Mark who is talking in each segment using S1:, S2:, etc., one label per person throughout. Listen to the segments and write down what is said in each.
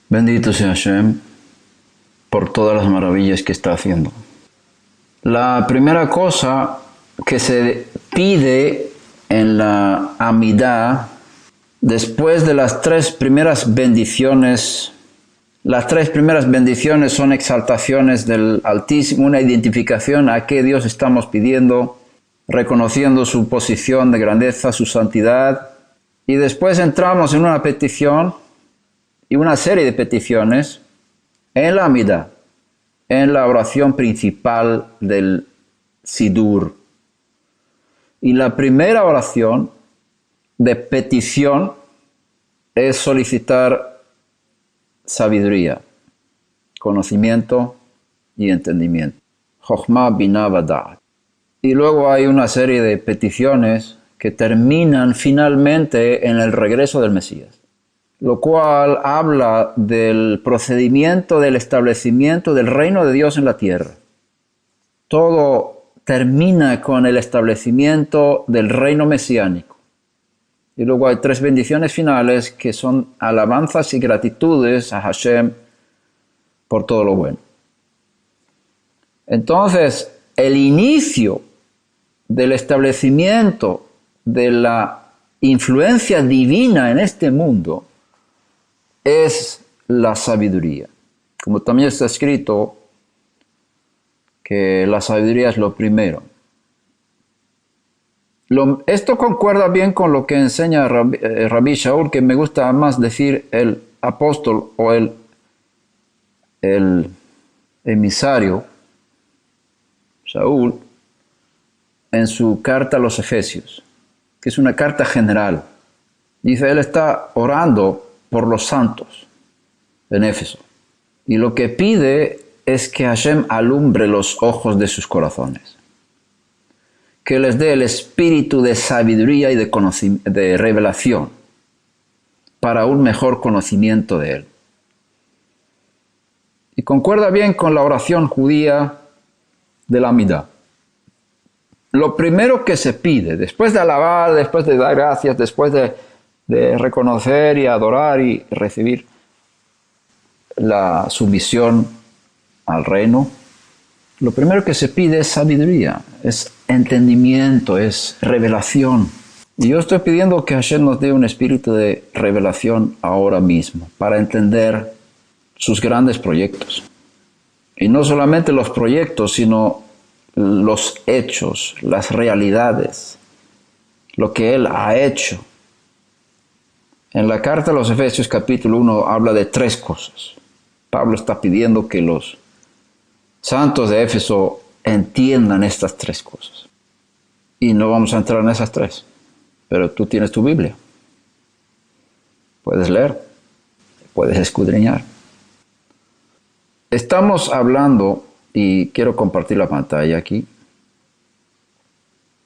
S1: Bendito sea Hashem por todas las maravillas que está haciendo. La primera cosa que se pide en la Amidah, después de las tres primeras bendiciones son exaltaciones del Altísimo, una identificación a qué Dios estamos pidiendo, reconociendo su posición de grandeza, su santidad, y después entramos en una petición y una serie de peticiones en la Amidah, en la oración principal del Sidur. Y la primera oración de petición es solicitar sabiduría, conocimiento y entendimiento. Chokhmah, Binah, Da'at. Y luego hay una serie de peticiones que terminan finalmente en el regreso del Mesías, lo cual habla del procedimiento del establecimiento del reino de Dios en la tierra. Todo termina con el establecimiento del reino mesiánico. Y luego hay tres bendiciones finales que son alabanzas y gratitudes a Hashem por todo lo bueno. Entonces, el inicio del establecimiento de la influencia divina en este mundo es la sabiduría. Como también está escrito que la sabiduría es lo primero. Esto concuerda bien con lo que enseña Rabbi Shaul, que me gusta más decir el apóstol o el emisario Shaul en su carta a los Efesios, que es una carta general. Dice, él está orando por los santos en Éfeso. Y lo que pide es que Hashem alumbre los ojos de sus corazones, que les dé el espíritu de sabiduría y de revelación para un mejor conocimiento de Él. Y concuerda bien con la oración judía de la Amidah. Lo primero que se pide, después de alabar, después de dar gracias, después de reconocer y adorar y recibir la sumisión al reino, lo primero que se pide es sabiduría, es entendimiento, es revelación. Y yo estoy pidiendo que Hashem nos dé un espíritu de revelación ahora mismo, para entender sus grandes proyectos. Y no solamente los proyectos, sino los hechos, las realidades, lo que Él ha hecho. En la carta a los Efesios capítulo 1 habla de tres cosas. Pablo está pidiendo que los santos de Éfeso entiendan estas tres cosas. Y no vamos a entrar en esas tres, pero tú tienes tu Biblia. Puedes leer, puedes escudriñar. Estamos hablando, y quiero compartir la pantalla aquí,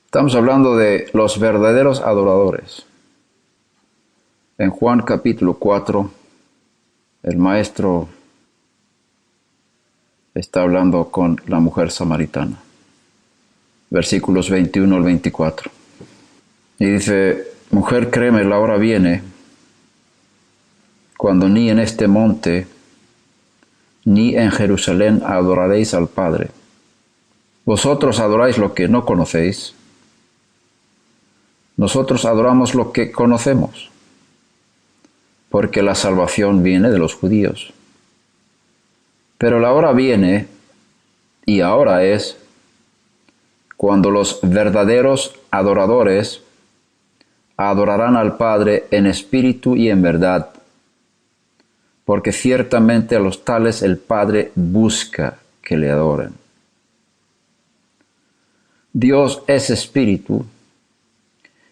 S1: estamos hablando de los verdaderos adoradores. En Juan capítulo 4, el maestro está hablando con la mujer samaritana. Versículos 21 al 24. Y dice, mujer, créeme, la hora viene cuando ni en este monte ni en Jerusalén adoraréis al Padre. Vosotros adoráis lo que no conocéis. Nosotros adoramos lo que conocemos, porque la salvación viene de los judíos. Pero la hora viene, y ahora es, cuando los verdaderos adoradores adorarán al Padre en espíritu y en verdad, porque ciertamente a los tales el Padre busca que le adoren. Dios es espíritu,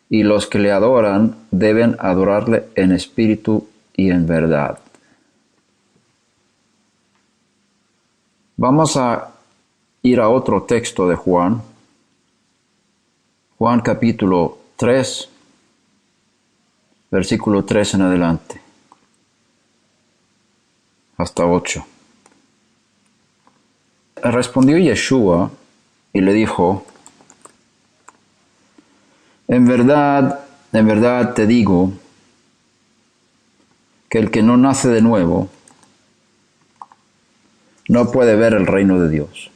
S1: y los que le adoran deben adorarle en espíritu y en verdad. Vamos a ir a otro texto de Juan. Juan capítulo 3, versículo 3 en adelante, hasta 8. Respondió Yeshua y le dijo, en verdad te digo, que el que no nace de nuevo no puede ver el reino de Dios.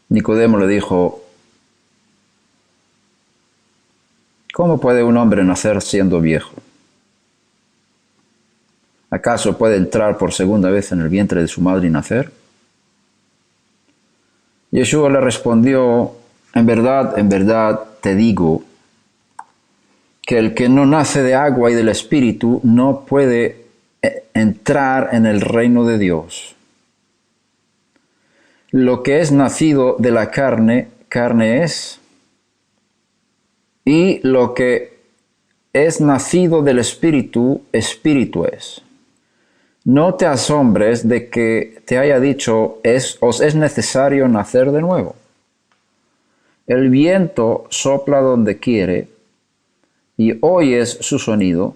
S1: Nicodemo le dijo, ¿cómo puede un hombre nacer siendo viejo? ¿Acaso puede entrar por segunda vez en el vientre de su madre y nacer? Yeshua le respondió, en verdad te digo, que el que no nace de agua y del Espíritu no puede entrar en el reino de Dios. Lo que es nacido de la carne, carne es, y lo que es nacido del Espíritu, Espíritu es. No te asombres de que te haya dicho, os es necesario nacer de nuevo. El viento sopla donde quiere y oyes su sonido,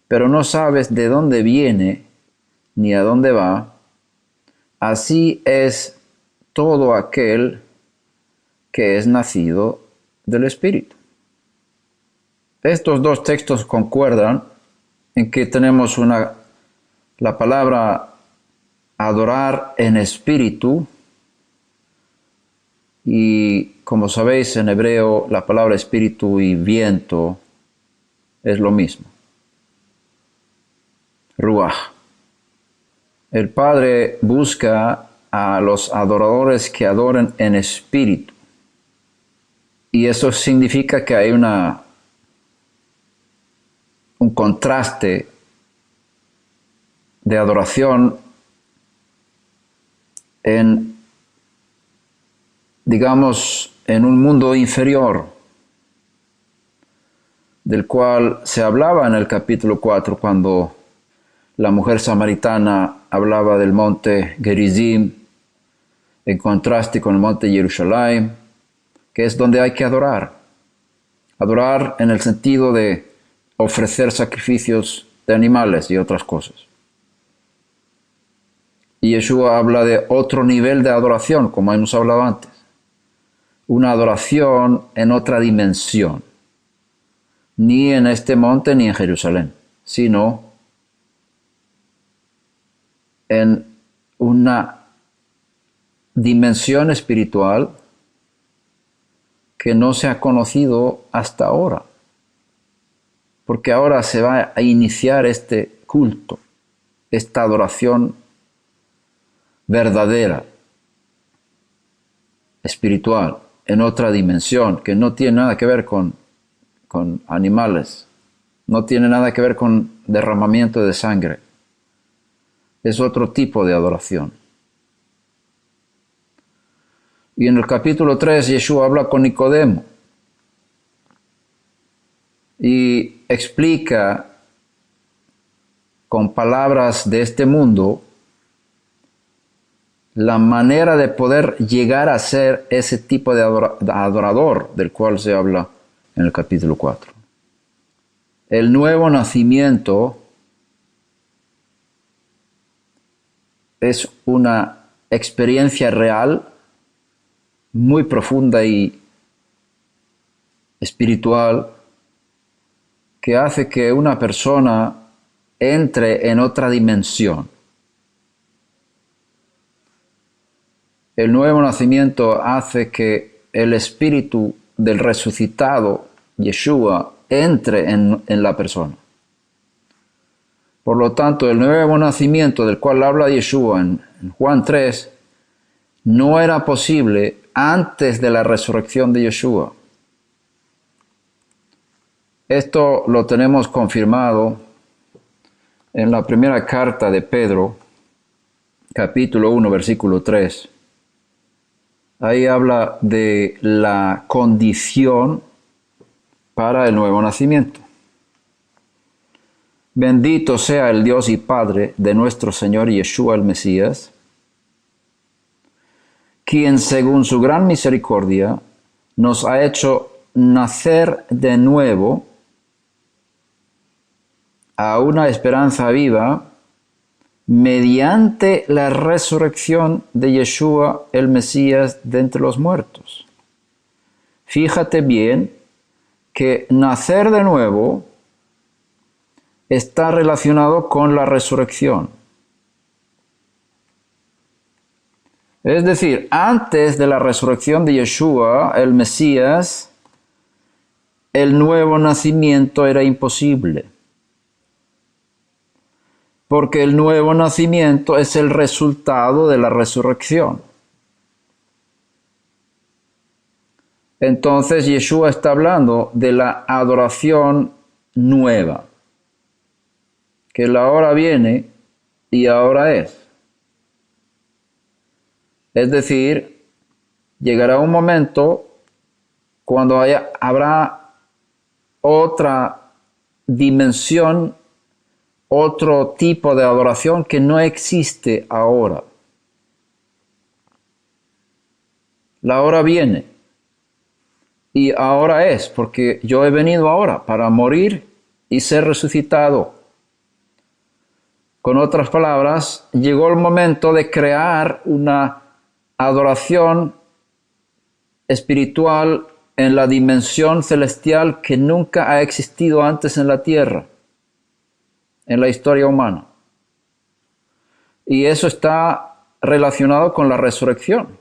S1: pero no sabes de dónde viene ni a dónde va. Así es todo aquel que es nacido del Espíritu. Estos dos textos concuerdan en que tenemos la palabra adorar en espíritu, y como sabéis en hebreo la palabra espíritu y viento es lo mismo. Ruach. El Padre busca a los adoradores que adoren en espíritu. Y eso significa que hay un contraste de adoración en un mundo inferior, del cual se hablaba en el capítulo 4 cuando la mujer samaritana hablaba del monte Gerizim en contraste con el monte Jerusalén, que es donde hay que adorar. Adorar en el sentido de ofrecer sacrificios de animales y otras cosas. Y Yeshua habla de otro nivel de adoración, como hemos hablado antes. Una adoración en otra dimensión. Ni en este monte ni en Jerusalén, sino en una dimensión espiritual que no se ha conocido hasta ahora. Porque ahora se va a iniciar este culto, esta adoración verdadera, espiritual, en otra dimensión, que no tiene nada que ver con animales, no tiene nada que ver con derramamiento de sangre. Es otro tipo de adoración. Y en el capítulo 3, Yeshua habla con Nicodemo y explica con palabras de este mundo la manera de poder llegar a ser ese tipo de adorador del cual se habla en el capítulo 4. El nuevo nacimiento es una experiencia real, muy profunda y espiritual, que hace que una persona entre en otra dimensión. El nuevo nacimiento hace que el espíritu del resucitado, Yeshua, entre en la persona. Por lo tanto, el nuevo nacimiento del cual habla Yeshua en Juan 3 no era posible antes de la resurrección de Yeshua. Esto lo tenemos confirmado en la primera carta de Pedro, capítulo 1, versículo 3. Ahí habla de la condición para el nuevo nacimiento. Bendito sea el Dios y Padre de nuestro Señor Yeshua el Mesías, quien según su gran misericordia nos ha hecho nacer de nuevo a una esperanza viva mediante la resurrección de Yeshua el Mesías de entre los muertos. Fíjate bien que nacer de nuevo está relacionado con la resurrección. Es decir, antes de la resurrección de Yeshua, el Mesías, el nuevo nacimiento era imposible. Porque el nuevo nacimiento es el resultado de la resurrección. Entonces Yeshua está hablando de la adoración nueva, que la hora viene y ahora es. Es decir, llegará un momento cuando habrá otra dimensión, otro tipo de adoración que no existe ahora. La hora viene y ahora es, porque yo he venido ahora para morir y ser resucitado. Con otras palabras, llegó el momento de crear una adoración espiritual en la dimensión celestial que nunca ha existido antes en la tierra, en la historia humana. Y eso está relacionado con la resurrección.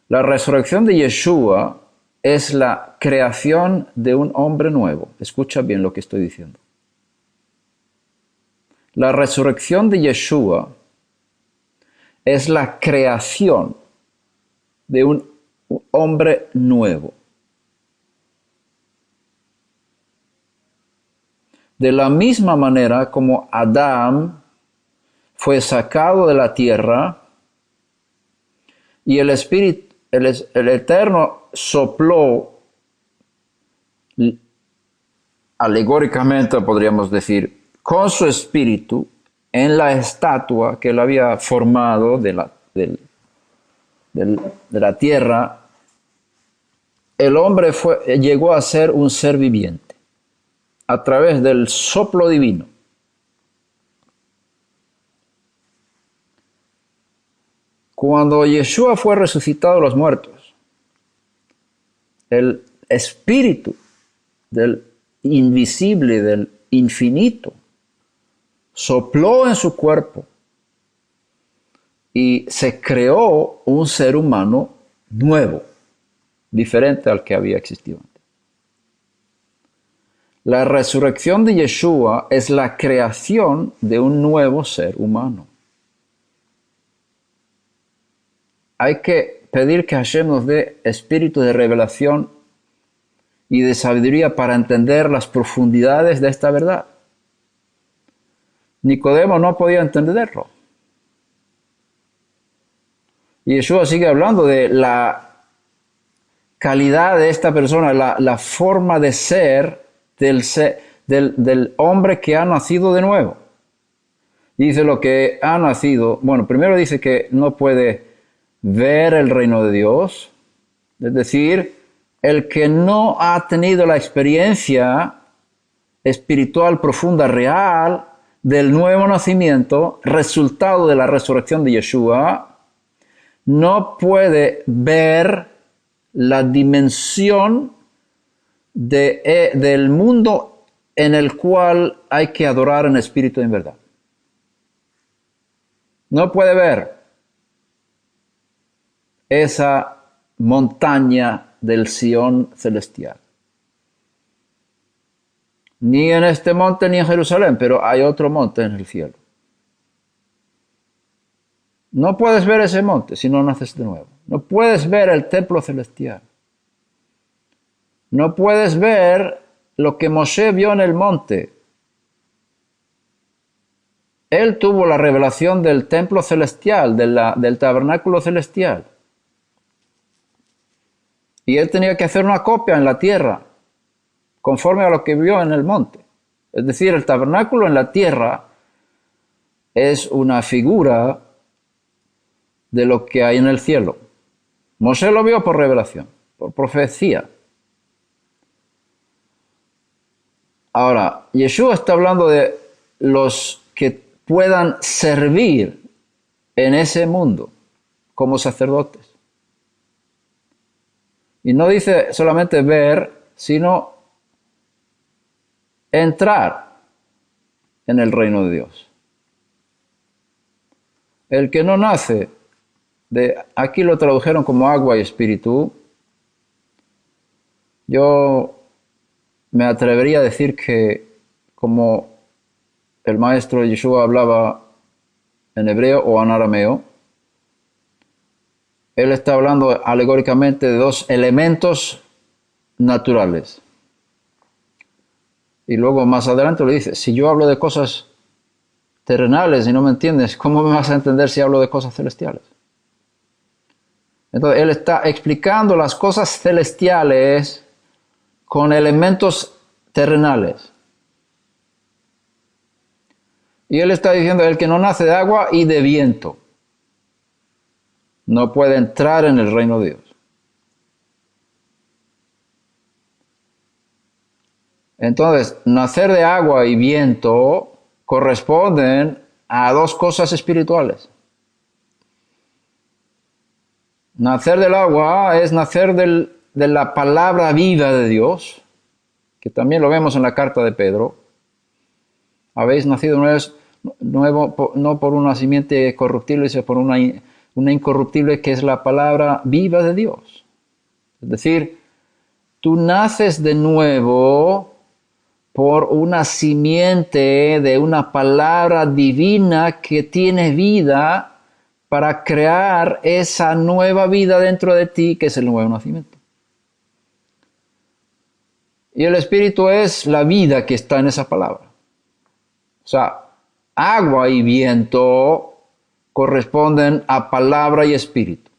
S1: La resurrección de Yeshua es la creación de un hombre nuevo. Escucha bien lo que estoy diciendo. La resurrección de Yeshua es la creación de un hombre nuevo. De la misma manera como Adán fue sacado de la tierra y el Espíritu, el Eterno sopló, alegóricamente podríamos decir, con su espíritu en la estatua que él había formado de la tierra, el hombre llegó a ser un ser viviente a través del soplo divino. Cuando Yeshua fue resucitado de los muertos, el espíritu del invisible, del infinito, sopló en su cuerpo y se creó un ser humano nuevo, diferente al que había existido antes. La resurrección de Yeshua es la creación de un nuevo ser humano. Hay que pedir que Hashem nos dé espíritu de revelación y de sabiduría para entender las profundidades de esta verdad. Nicodemo no podía entenderlo. Y Yeshua sigue hablando de la calidad de esta persona, la forma de ser del hombre que ha nacido de nuevo. Dice lo que ha nacido. Bueno, primero dice que no puede ver el reino de Dios. Es decir, el que no ha tenido la experiencia espiritual profunda, real, del nuevo nacimiento, resultado de la resurrección de Yeshua, no puede ver la dimensión del mundo en el cual hay que adorar en espíritu y en verdad. No puede ver esa montaña del Sión celestial. Ni en este monte ni en Jerusalén, pero hay otro monte en el cielo. No puedes ver ese monte si no naces de nuevo. No puedes ver el templo celestial. No puedes ver lo que Moshe vio en el monte. Él tuvo la revelación del templo celestial, del tabernáculo celestial. Y él tenía que hacer una copia en la tierra, conforme a lo que vio en el monte. Es decir, el tabernáculo en la tierra es una figura de lo que hay en el cielo. Moshe lo vio por revelación, por profecía. Ahora, Yeshua está hablando de los que puedan servir en ese mundo como sacerdotes. Y no dice solamente ver, sino entrar en el reino de Dios. El que no nace aquí lo tradujeron como agua y espíritu. Yo me atrevería a decir que como el maestro Yeshua hablaba en hebreo o en arameo, él está hablando alegóricamente de dos elementos naturales. Y luego más adelante le dice, si yo hablo de cosas terrenales y no me entiendes, ¿cómo me vas a entender si hablo de cosas celestiales? Entonces él está explicando las cosas celestiales con elementos terrenales. Y él está diciendo, el que no nace de agua y de viento no puede entrar en el reino de Dios. Entonces, nacer de agua y viento corresponden a dos cosas espirituales. Nacer del agua es nacer de la palabra viva de Dios, que también lo vemos en la carta de Pedro. Habéis nacido nuevo no por una simiente corruptible, sino por una incorruptible, que es la palabra viva de Dios. Es decir, tú naces de nuevo por una simiente de una palabra divina que tiene vida para crear esa nueva vida dentro de ti, que es el nuevo nacimiento. Y el Espíritu es la vida que está en esa palabra. O sea, agua y viento corresponden a palabra y espíritu.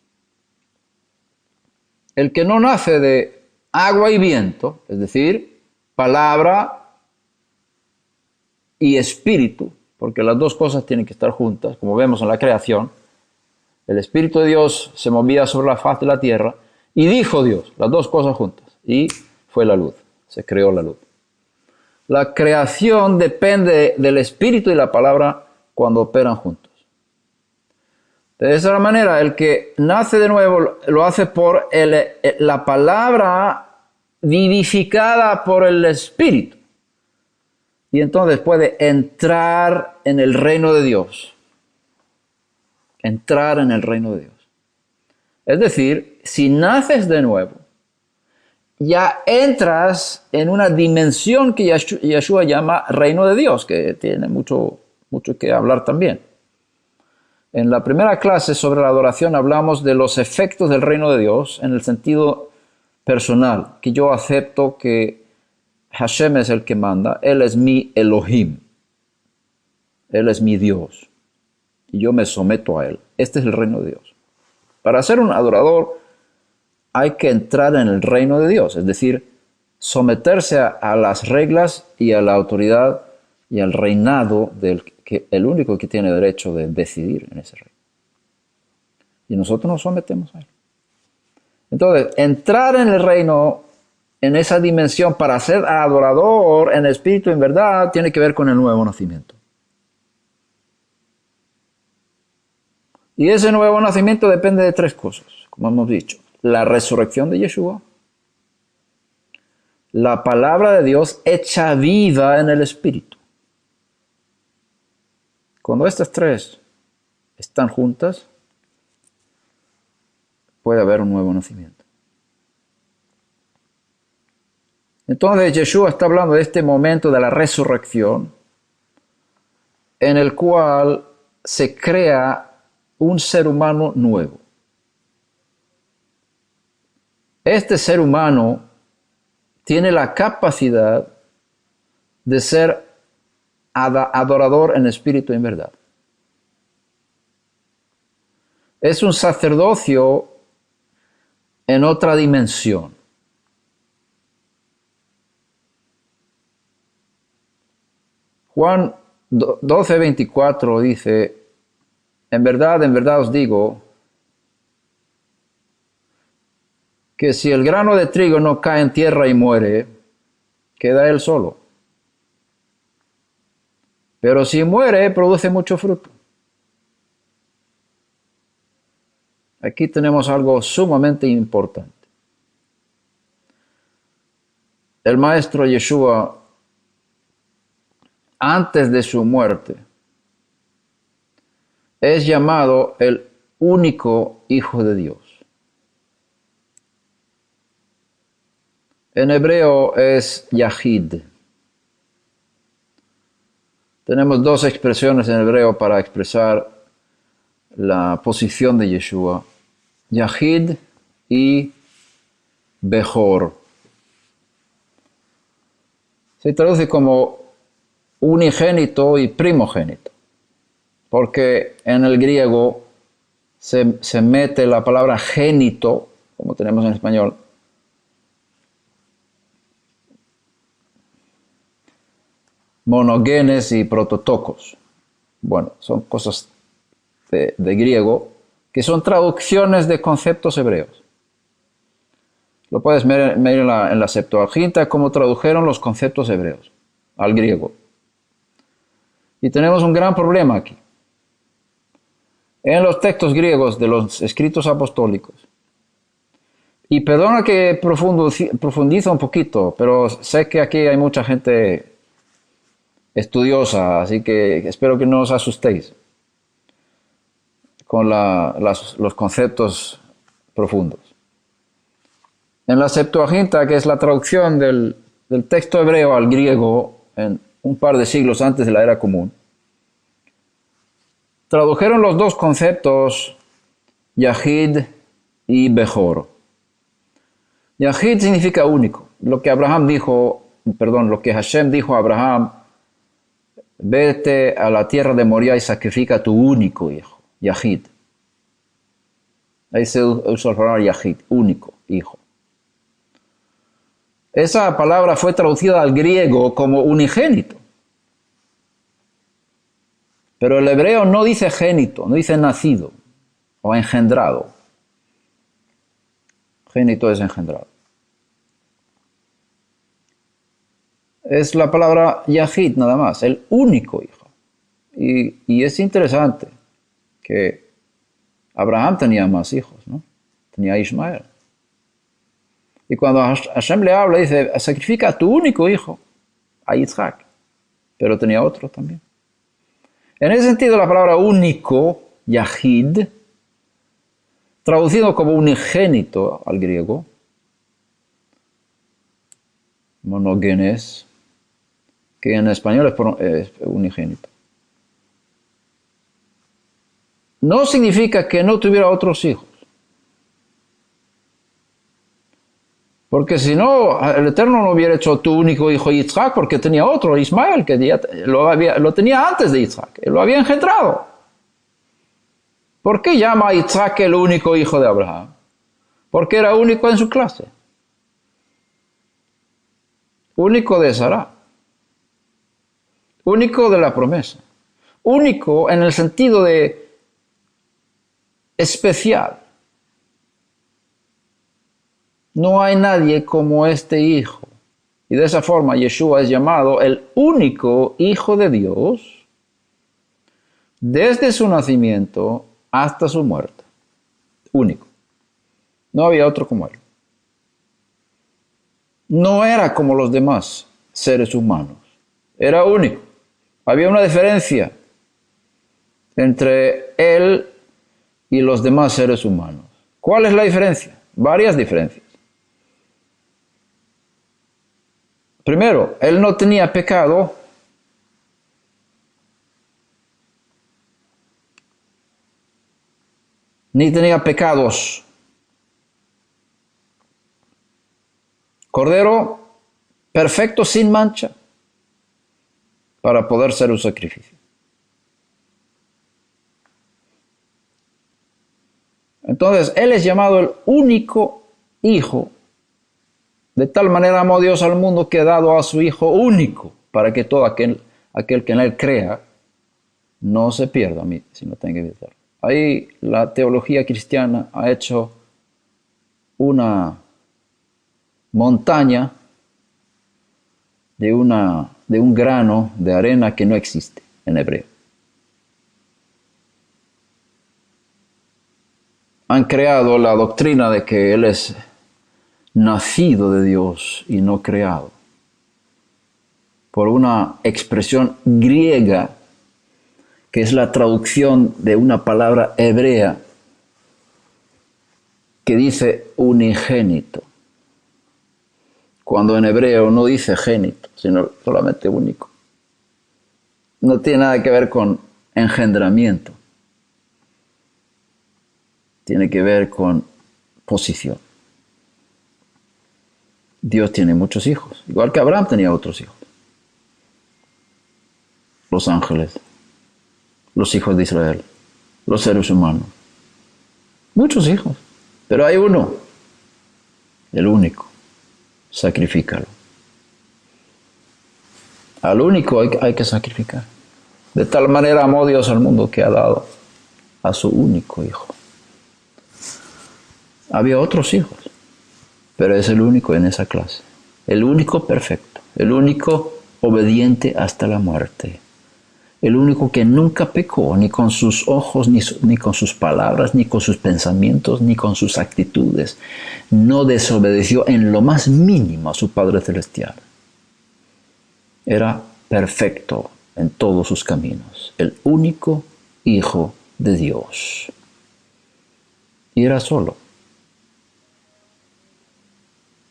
S1: El que no nace de agua y viento, es decir, palabra y espíritu, porque las dos cosas tienen que estar juntas, como vemos en la creación. El Espíritu de Dios se movía sobre la faz de la tierra y dijo Dios, las dos cosas juntas, y fue la luz, se creó la luz. La creación depende del Espíritu y la palabra cuando operan juntos. De esa manera, el que nace de nuevo lo hace por la palabra vivificada por el Espíritu. Y entonces puede entrar en el reino de Dios. Entrar en el reino de Dios. Es decir, si naces de nuevo, ya entras en una dimensión que Yeshua llama reino de Dios, que tiene mucho que hablar también. En la primera clase sobre la adoración hablamos de los efectos del reino de Dios en el sentido personal, que yo acepto que Hashem es el que manda, Él es mi Elohim, Él es mi Dios, y yo me someto a Él. Este es el reino de Dios. Para ser un adorador hay que entrar en el reino de Dios, es decir, someterse a las reglas y a la autoridad y al reinado el único que tiene derecho de decidir en ese reino. Y nosotros nos sometemos a Él. Entonces, entrar en el reino, en esa dimensión, para ser adorador en espíritu y en verdad, tiene que ver con el nuevo nacimiento. Y ese nuevo nacimiento depende de tres cosas, como hemos dicho. La resurrección de Yeshua, la palabra de Dios hecha viva en el espíritu. Cuando estas tres están juntas, puede haber un nuevo nacimiento. Entonces Yeshua está hablando de este momento de la resurrección, en el cual se crea un ser humano nuevo. Este ser humano tiene la capacidad de ser adorador en espíritu y en verdad. Es un sacerdocio en otra dimensión. Juan 12:24 dice, en verdad os digo, que si el grano de trigo no cae en tierra y muere, queda él solo. Pero si muere, produce mucho fruto. Aquí tenemos algo sumamente importante. El maestro Yeshua antes de su muerte, es llamado el único Hijo de Dios. En hebreo es Yahid. Tenemos dos expresiones en hebreo para expresar la posición de Yeshua: Yahid y Bejor. Se traduce como unigénito y primogénito, porque en el griego se mete la palabra génito, como tenemos en español, monogenes y prototokos. Bueno, son cosas de griego que son traducciones de conceptos hebreos. Lo puedes ver en la Septuaginta, cómo tradujeron los conceptos hebreos al griego. Y tenemos un gran problema aquí. En los textos griegos de los escritos apostólicos, y perdona que profundizo un poquito, pero sé que aquí hay mucha gente estudiosa, así que espero que no os asustéis con los conceptos profundos. En la Septuaginta, que es la traducción del texto hebreo al griego en un par de siglos antes de la era común, tradujeron los dos conceptos Yahid y Bejor. Yahid significa único. Lo que Hashem dijo a Abraham: vete a la tierra de Moria y sacrifica a tu único hijo, Yahid. Ahí se usa la palabra Yahid, único hijo. Esa palabra fue traducida al griego como unigénito. Pero el hebreo no dice génito, no dice nacido o engendrado. Génito es engendrado. Es la palabra Yahid nada más, el único hijo. Y es interesante que Abraham tenía más hijos, ¿no? Tenía a Ismael. Y cuando Hashem le habla, dice: sacrifica a tu único hijo, a Yitzhak. Pero tenía otro también. En ese sentido, la palabra único, Yahid, traducido como unigénito al griego, monogenes, que en español es unigénito, no significa que no tuviera otros hijos. Porque si no, el Eterno no hubiera hecho tu único hijo Yitzhak, porque tenía otro, Ismael, que ya lo tenía antes de Yitzhak, él lo había engendrado. ¿Por qué llama a Yitzhak el único hijo de Abraham? Porque era único en su clase. Único de Sará. Único de la promesa. Único en el sentido de especial. No hay nadie como este hijo. Y de esa forma Yeshua es llamado el único Hijo de Dios desde su nacimiento hasta su muerte. Único. No había otro como él. No era como los demás seres humanos. Era único. Había una diferencia entre él y los demás seres humanos. ¿Cuál es la diferencia? Varias diferencias. Primero, él no tenía pecado. Ni tenía pecados. Cordero perfecto, sin mancha, para poder ser un sacrificio. Entonces, él es llamado el único hijo. De tal manera amó Dios al mundo que ha dado a su Hijo único, para que todo aquel que en él crea no se pierda, sino tenga vida eterna. Ahí la teología cristiana ha hecho una montaña de un grano de arena que no existe en hebreo. Han creado la doctrina de que él es nacido de Dios y no creado. por una expresión griega que es la traducción de una palabra hebrea que dice unigénito, cuando en hebreo no dice génito, sino solamente único. No tiene nada que ver con engendramiento, tiene que ver con posición. Dios tiene muchos hijos, igual que Abraham tenía otros hijos. Los ángeles, los hijos de Israel, los seres humanos. Muchos hijos, pero hay uno, el único. Sacrifícalo. Al único hay que sacrificar. De tal manera amó Dios al mundo que ha dado a su único hijo. Había otros hijos, pero es el único en esa clase. El único perfecto, el único obediente hasta la muerte. El único que nunca pecó, ni con sus ojos, ni con sus palabras, ni con sus pensamientos, ni con sus actitudes. No desobedeció en lo más mínimo a su Padre Celestial. Era perfecto en todos sus caminos. El único Hijo de Dios. Y era solo.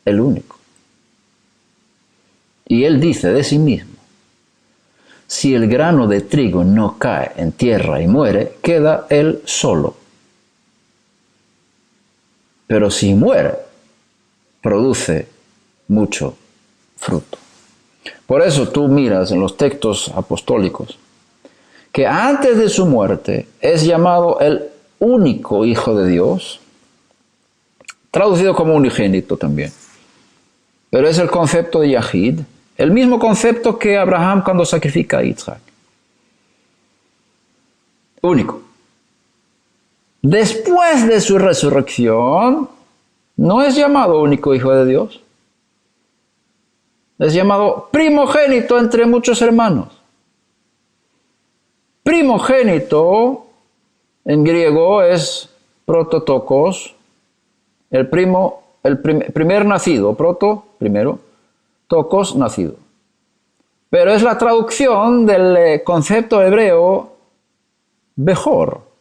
S1: El único. Y él dice de sí mismo: si el grano de trigo no cae en tierra y muere, queda él solo. Pero si muere, produce mucho fruto. Por eso tú miras en los textos apostólicos que antes de su muerte es llamado el único Hijo de Dios, traducido como unigénito también. Pero es el concepto de Yahid, el mismo concepto que Abraham cuando sacrifica a Isaac. Único. Después de su resurrección, no es llamado único Hijo de Dios. Es llamado primogénito entre muchos hermanos. Primogénito en griego es prototokos, primer nacido, primero, tokos, nacido. Pero es la traducción del concepto hebreo Bejor.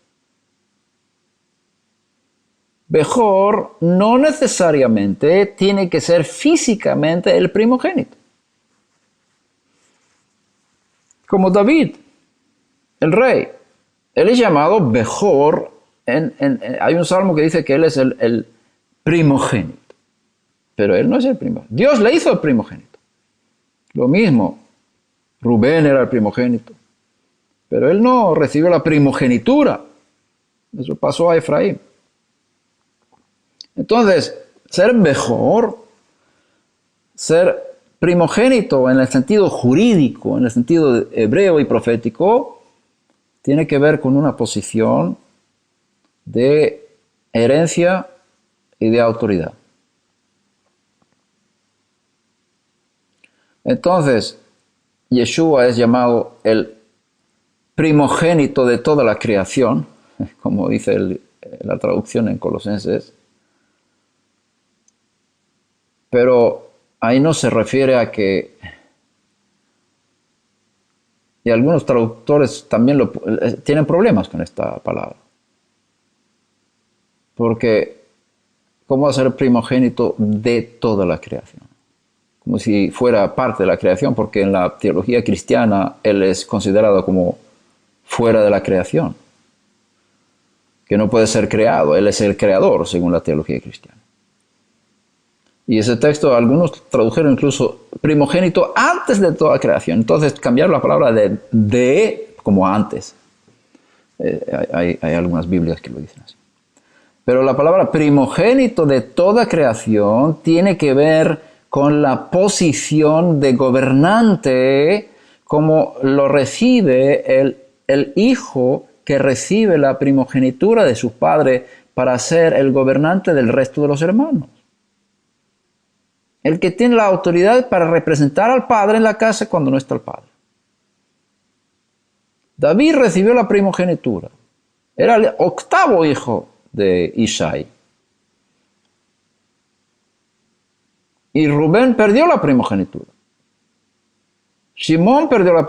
S1: Bejor no necesariamente tiene que ser físicamente el primogénito. Como David, el rey. Él es llamado Bejor. Hay un salmo que dice que él es el primogénito. Pero él no es el primogénito. Dios le hizo el primogénito. Lo mismo, Rubén era el primogénito. Pero él no recibió la primogenitura. Eso pasó a Efraín. Entonces, ser mejor, ser primogénito en el sentido jurídico, en el sentido hebreo y profético, tiene que ver con una posición de herencia y de autoridad. Entonces, Yeshua es llamado el primogénito de toda la creación, como dice la traducción en Colosenses. Pero ahí no se refiere a que, y algunos traductores también tienen problemas con esta palabra. Porque, ¿cómo va a ser primogénito de toda la creación? Como si fuera parte de la creación, porque en la teología cristiana él es considerado como fuera de la creación, que no puede ser creado, él es el creador según la teología cristiana. Y ese texto algunos tradujeron incluso primogénito antes de toda creación. Entonces cambiaron la palabra de como antes. Hay algunas Biblias que lo dicen así. Pero la palabra primogénito de toda creación tiene que ver con la posición de gobernante, como lo recibe el hijo que recibe la primogenitura de su padre para ser el gobernante del resto de los hermanos. El que tiene la autoridad para representar al padre en la casa cuando no está el padre. David recibió la primogenitura. Era el octavo hijo de Ishai. Y Rubén perdió la primogenitura. Shimón perdió la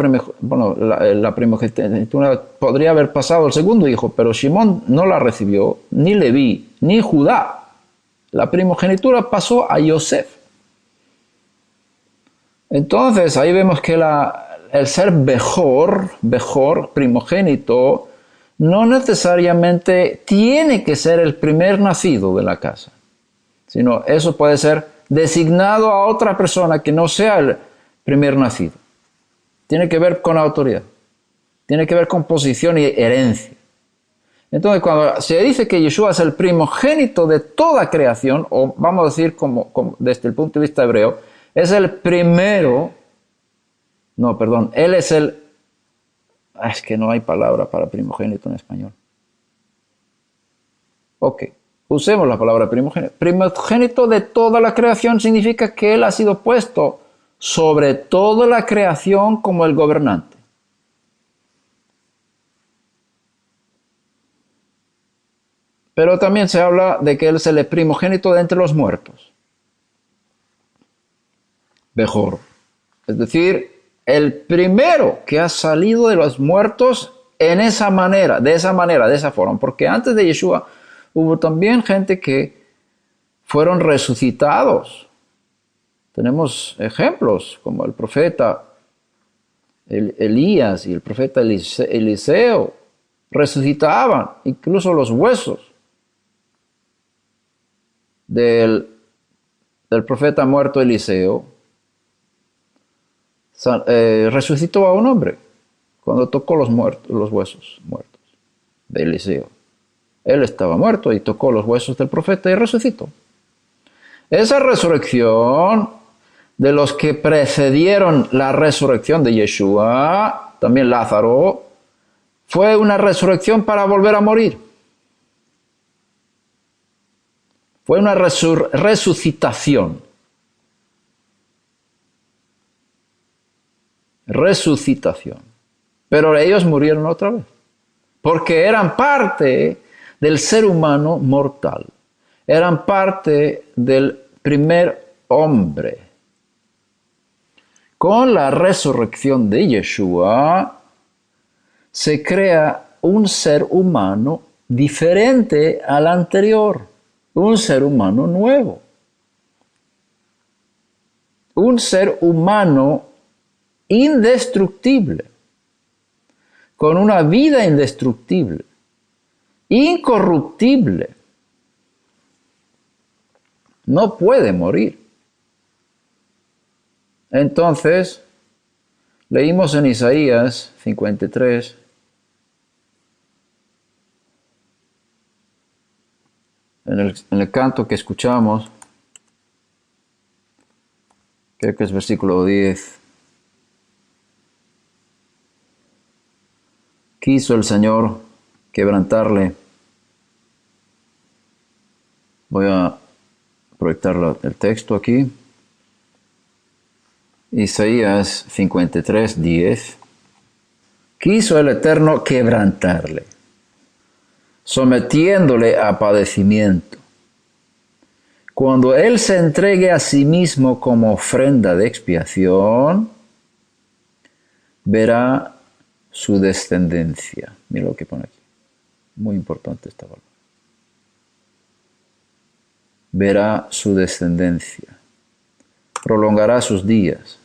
S1: primogenitura, podría haber pasado al segundo hijo, pero Shimón no la recibió, ni Leví, ni Judá. La primogenitura pasó a Yosef. Entonces ahí vemos que el ser Bejor, primogénito, no necesariamente tiene que ser el primer nacido de la casa, sino eso puede ser designado a otra persona que no sea el primer nacido. Tiene que ver con autoridad, tiene que ver con posición y herencia. Entonces, cuando se dice que Yeshua es el primogénito de toda creación, o vamos a decir como desde el punto de vista hebreo, es el primero, él es es que no hay palabra para primogénito en español. Ok, usemos la palabra primogénito. Primogénito de toda la creación significa que él ha sido puesto sobre toda la creación como el gobernante. Pero también se habla de que él es el primogénito de entre los muertos. Bejor. Es decir, el primero que ha salido de los muertos de esa forma. Porque antes de Yeshua hubo también gente que fueron resucitados. Tenemos ejemplos como el profeta Elías y el profeta Eliseo. Resucitaban incluso los huesos del profeta muerto Eliseo. Resucitó a un hombre cuando tocó los huesos muertos de Eliseo. Él estaba muerto y tocó los huesos del profeta y resucitó. Esa resurrección de los que precedieron la resurrección de Yeshua, también Lázaro, fue una resurrección para volver a morir. Fue una resucitación. Pero ellos murieron otra vez, porque eran parte del ser humano mortal, eran parte del primer hombre. Con la resurrección de Yeshua se crea un ser humano diferente al anterior, un ser humano nuevo, un ser humano indestructible, con una vida indestructible, incorruptible. No puede morir. Entonces, leímos en Isaías 53, en el canto que escuchamos, creo que es versículo 10. Quiso el Señor quebrantarle. Voy a proyectar el texto aquí. Isaías 53, 10. Quiso el Eterno quebrantarle, sometiéndole a padecimiento. Cuando Él se entregue a sí mismo como ofrenda de expiación, verá su descendencia. Mira lo que pone aquí. Muy importante esta palabra. Verá su descendencia. Prolongará sus días.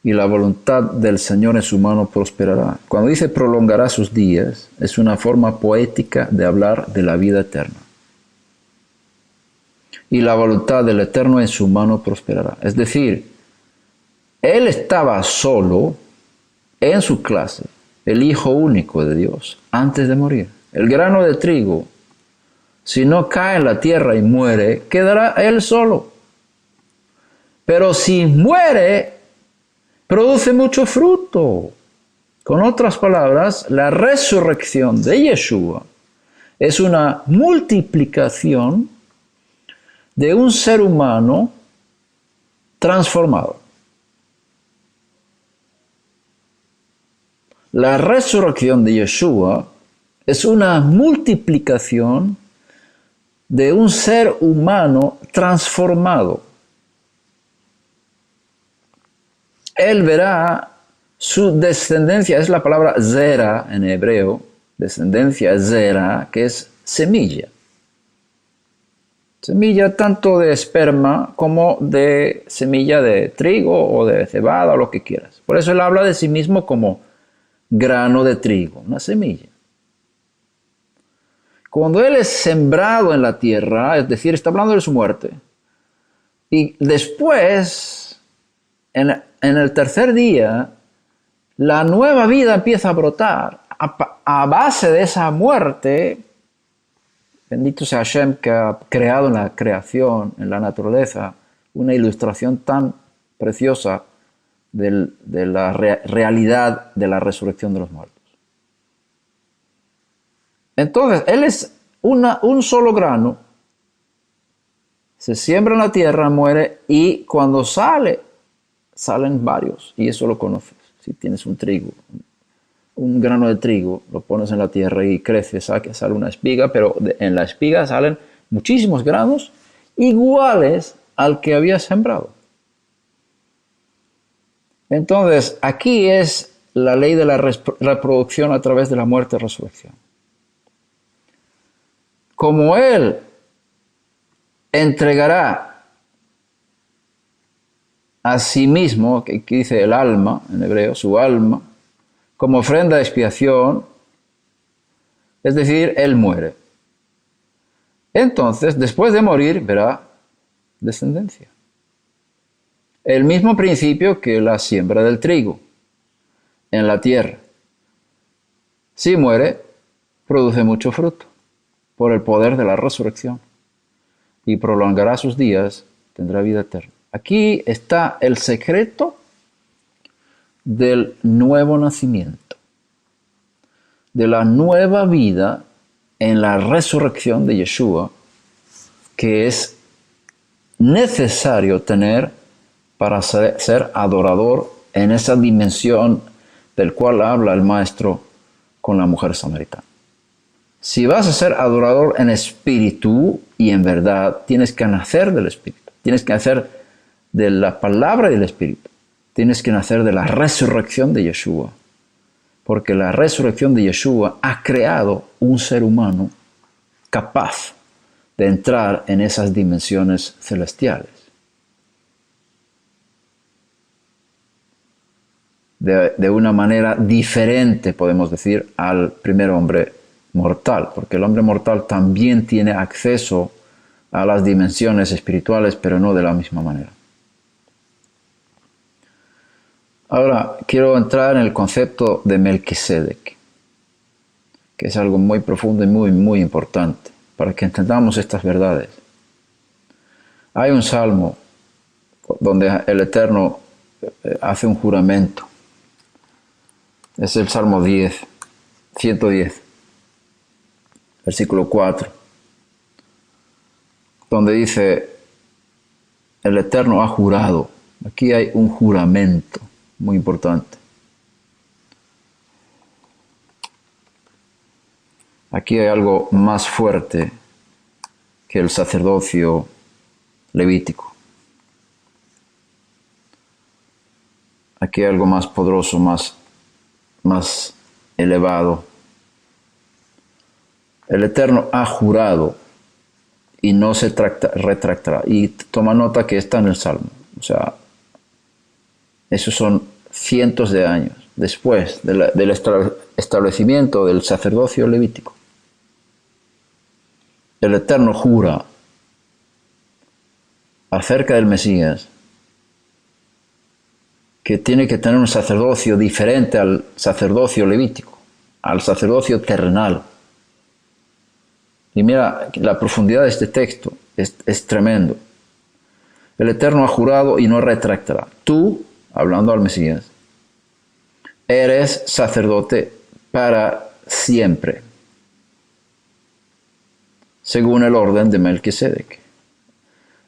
S1: Y la voluntad del Señor en su mano prosperará. Cuando dice prolongará sus días, es una forma poética de hablar de la vida eterna. Y la voluntad del Eterno en su mano prosperará. Es decir, Él estaba solo en su clase, el Hijo único de Dios, antes de morir. El grano de trigo, si no cae en la tierra y muere, quedará él solo. Pero si muere, produce mucho fruto. Con otras palabras, la resurrección de Yeshua es una multiplicación de un ser humano transformado. La resurrección de Yeshua es una multiplicación de un ser humano transformado. él verá su descendencia, es la palabra zera en hebreo, descendencia zera, que es semilla. Semilla tanto de esperma como de semilla de trigo o de cebada o lo que quieras. Por eso él habla de sí mismo como grano de trigo, una semilla. Cuando él es sembrado en la tierra, es decir, está hablando de su muerte, y después, en el tercer día, la nueva vida empieza a brotar a base de esa muerte. Bendito sea Hashem, que ha creado en la creación, en la naturaleza, una ilustración tan preciosa de la realidad de la resurrección de los muertos. Entonces, él es un solo grano, se siembra en la tierra, muere, y cuando salen varios, y eso lo conoces. Si tienes un grano de trigo, lo pones en la tierra y crece, sale una espiga, pero en la espiga salen muchísimos granos iguales al que había sembrado. Entonces, aquí es la ley de la reproducción a través de la muerte y resurrección. Como él entregará a sí mismo, que dice el alma en hebreo, su alma, como ofrenda de expiación, es decir, él muere. Entonces, después de morir, verá descendencia. El mismo principio que la siembra del trigo en la tierra. Si muere, produce mucho fruto por el poder de la resurrección y prolongará sus días, tendrá vida eterna. Aquí está el secreto del nuevo nacimiento, de la nueva vida en la resurrección de Yeshua, que es necesario tener para ser adorador en esa dimensión del cual habla el maestro con la mujer samaritana. Si vas a ser adorador en espíritu y en verdad, tienes que nacer del espíritu, tienes que nacer de la palabra del espíritu, tienes que nacer de la resurrección de Yeshua, porque la resurrección de Yeshua ha creado un ser humano capaz de entrar en esas dimensiones celestiales. De una manera diferente, podemos decir, al primer hombre mortal, porque el hombre mortal también tiene acceso a las dimensiones espirituales, pero no de la misma manera. Ahora, quiero entrar en el concepto de Melquisedec, que es algo muy profundo y muy, muy importante, para que entendamos estas verdades. Hay un salmo donde el Eterno hace un juramento. Es el Salmo 110, versículo 4, donde dice, el Eterno ha jurado. Aquí hay un juramento muy importante. Aquí hay algo más fuerte que el sacerdocio levítico. Aquí hay algo más poderoso, más elevado. El Eterno ha jurado y no se retractará. Y toma nota que está en el Salmo. O sea, esos son cientos de años después del establecimiento del sacerdocio levítico. El Eterno jura acerca del Mesías que tiene que tener un sacerdocio diferente al sacerdocio levítico, al sacerdocio terrenal. Y mira, la profundidad de este texto es tremendo. El Eterno ha jurado y no retractará. Tú, hablando al Mesías, eres sacerdote para siempre, según el orden de Melquisedec.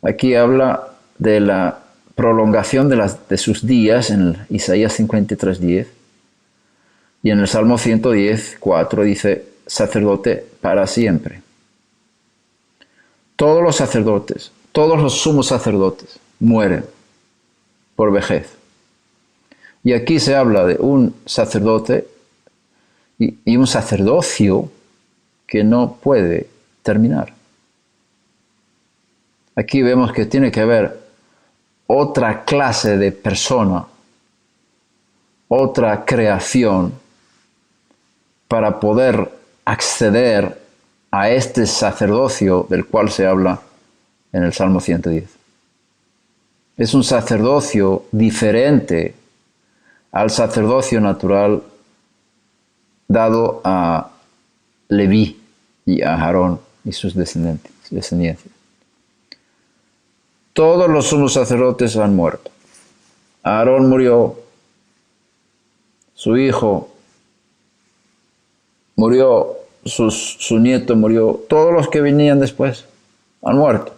S1: Aquí habla de la prolongación de sus días en Isaías 53:10, y en el Salmo 110:4 dice sacerdote para siempre. Todos los sacerdotes, todos los sumos sacerdotes mueren por vejez. Y aquí se habla de un sacerdote y un sacerdocio que no puede terminar. Aquí vemos que tiene que haber otra clase de persona, otra creación, para poder acceder a este sacerdocio del cual se habla en el Salmo 110. Es un sacerdocio diferente al sacerdocio natural dado a Leví y a Aarón y sus descendencias. Todos los sumos sacerdotes han muerto. Aarón murió, su hijo murió, su nieto murió, todos los que venían después han muerto.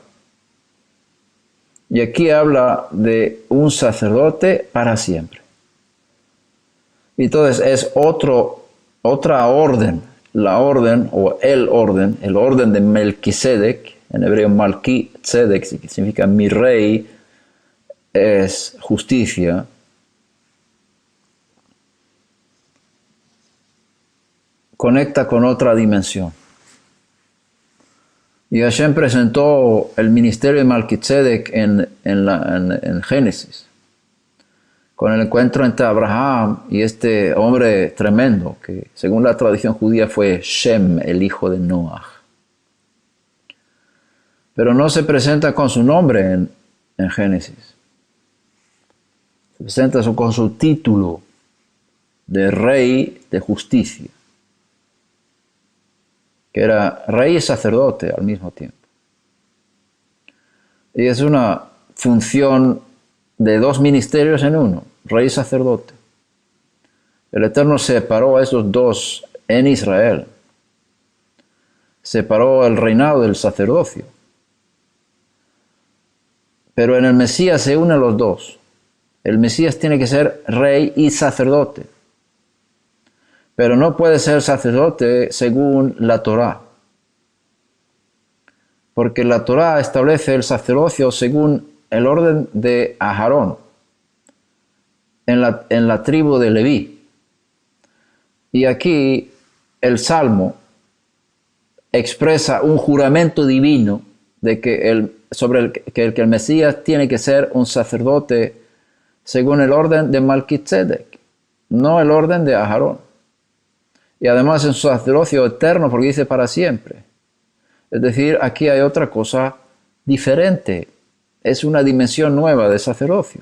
S1: Y aquí habla de un sacerdote para siempre. Entonces es otra orden, la orden o el orden de Melquisedec, en hebreo Malki Tzedek, que significa mi rey, es justicia. Conecta con otra dimensión. Y Hashem presentó el ministerio de Melquisedec en Génesis, con el encuentro entre Abraham y este hombre tremendo, que según la tradición judía fue Shem, el hijo de Noah. Pero no se presenta con su nombre en Génesis. Se presenta con su título de rey de justicia, que era rey y sacerdote al mismo tiempo. Y es una función de dos ministerios en uno, rey y sacerdote. El Eterno separó a esos dos en Israel. Separó el reinado del sacerdocio. Pero en el Mesías se unen los dos. El Mesías tiene que ser rey y sacerdote. Pero no puede ser sacerdote según la Torá. Porque la Torá establece el sacerdocio según el orden de Aarón, en la tribu de Leví. Y aquí el Salmo expresa un juramento divino de que el Mesías tiene que ser un sacerdote según el orden de Melquisedec, no el orden de Aarón. Y además en su sacerdocio eterno, porque dice para siempre. Es decir, aquí hay otra cosa diferente. Es una dimensión nueva de sacerdocio.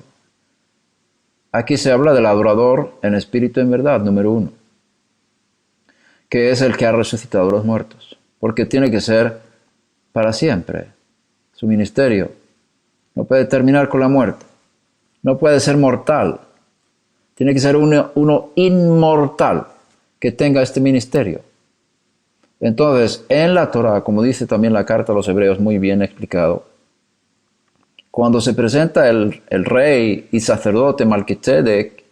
S1: Aquí se habla del adorador en espíritu y en verdad, número 1. Que es el que ha resucitado a los muertos. Porque tiene que ser para siempre. Su ministerio no puede terminar con la muerte. No puede ser mortal. Tiene que ser uno inmortal que tenga este ministerio. Entonces, en la Torá, como dice también la carta a los hebreos, muy bien explicado, cuando se presenta el rey y sacerdote Melquisedec,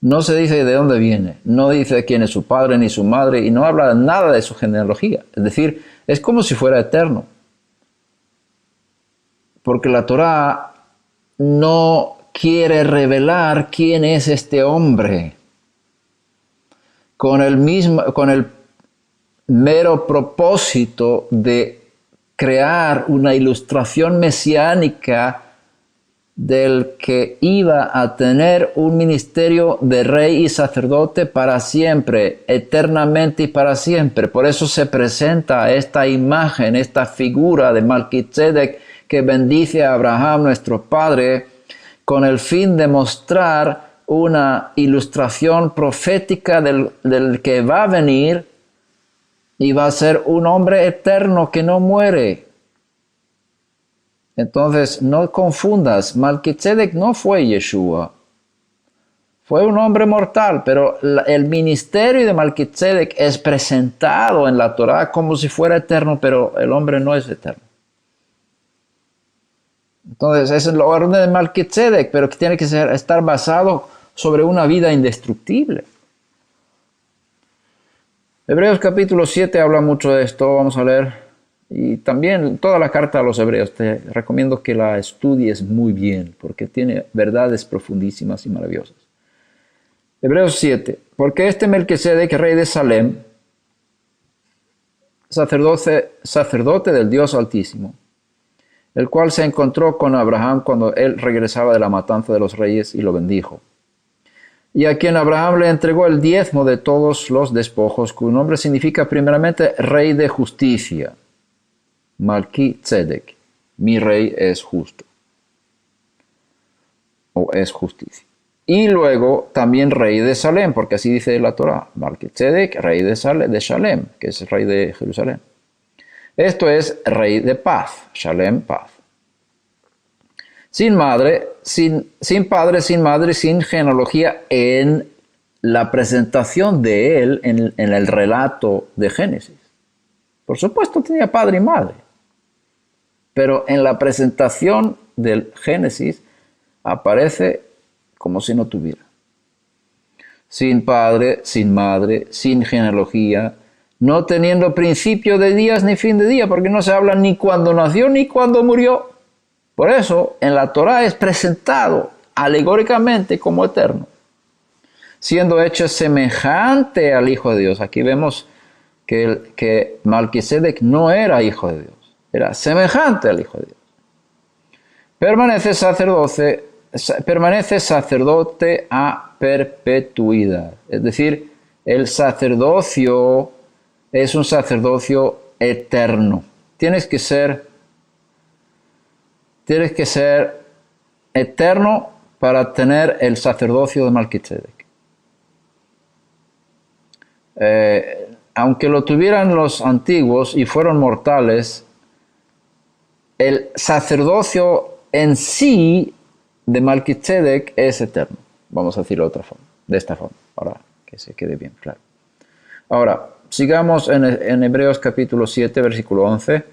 S1: no se dice de dónde viene, no dice quién es su padre ni su madre, y no habla nada de su genealogía. Es decir, es como si fuera eterno. Porque la Torá no quiere revelar quién es este hombre, con el mero propósito de crear una ilustración mesiánica del que iba a tener un ministerio de rey y sacerdote para siempre, eternamente y para siempre. Por eso se presenta esta imagen, esta figura de Melquisedec que bendice a Abraham, nuestro padre, con el fin de mostrar una ilustración profética del que va a venir y va a ser un hombre eterno que no muere. Entonces, no confundas, Melquisedec no fue Yeshua. Fue un hombre mortal, pero el ministerio de Melquisedec es presentado en la Torá como si fuera eterno, pero el hombre no es eterno. Entonces, es el orden de Melquisedec, pero que tiene que estar basado sobre una vida indestructible. Hebreos capítulo 7 habla mucho de esto, vamos a leer Y también toda la carta a los hebreos, te recomiendo que la estudies muy bien, porque tiene verdades profundísimas y maravillosas. Hebreos 7. Porque este Melquisedec, rey de Salem, sacerdote del Dios Altísimo, el cual se encontró con Abraham cuando él regresaba de la matanza de los reyes y lo bendijo. Y a quien Abraham le entregó el diezmo de todos los despojos, cuyo nombre significa primeramente rey de justicia. Malquisedec, mi rey es justo, o es justicia. Y luego también rey de Salem, porque así dice la Torá, Malquisedec, rey de Salem, que es el rey de Jerusalén. Esto es rey de paz, Shalem, paz. Sin madre, sin padre, sin madre, sin genealogía en la presentación de él en el relato de Génesis. Por supuesto tenía padre y madre, pero en la presentación del Génesis aparece como si no tuviera. Sin padre, sin madre, sin genealogía, no teniendo principio de días ni fin de día, porque no se habla ni cuando nació ni cuando murió. Por eso, en la Torá es presentado alegóricamente como eterno, siendo hecho semejante al Hijo de Dios. Aquí vemos que Malquisedec no era hijo de Dios, era semejante al Hijo de Dios. Permanece sacerdote a perpetuidad, es decir, el sacerdocio es un sacerdocio eterno. Tienes que ser eterno para tener el sacerdocio de Malquisedec. Aunque lo tuvieran los antiguos y fueron mortales, el sacerdocio en sí de Malquisedec es eterno. Vamos a decirlo de esta forma, para que se quede bien claro. Ahora, sigamos en Hebreos capítulo 7, versículo 11.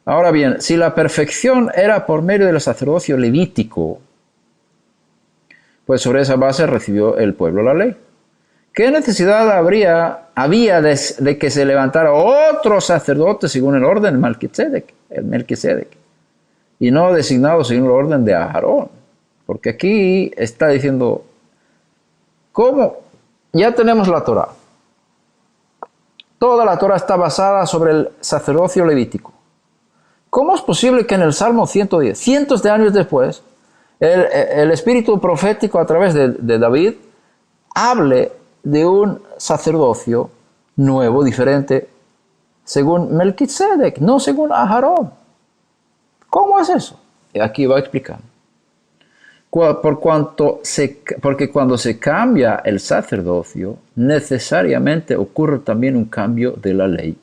S1: Ahora bien, si la perfección era por medio del sacerdocio levítico, pues sobre esa base recibió el pueblo la ley. ¿Qué necesidad había de que se levantara otro sacerdote según el orden de Melquisedec, y no designado según el orden de Aarón? Porque aquí está diciendo, ¿cómo? Ya tenemos la Torá. Toda la Torá está basada sobre el sacerdocio levítico. ¿Cómo es posible que en el Salmo 110, cientos de años después, el espíritu profético a través de David hable de un sacerdocio nuevo, diferente, según Melquisedec, no según Aarón? ¿Cómo es eso? Y aquí va a explicar. Porque cuando se cambia el sacerdocio, necesariamente ocurre también un cambio de la ley.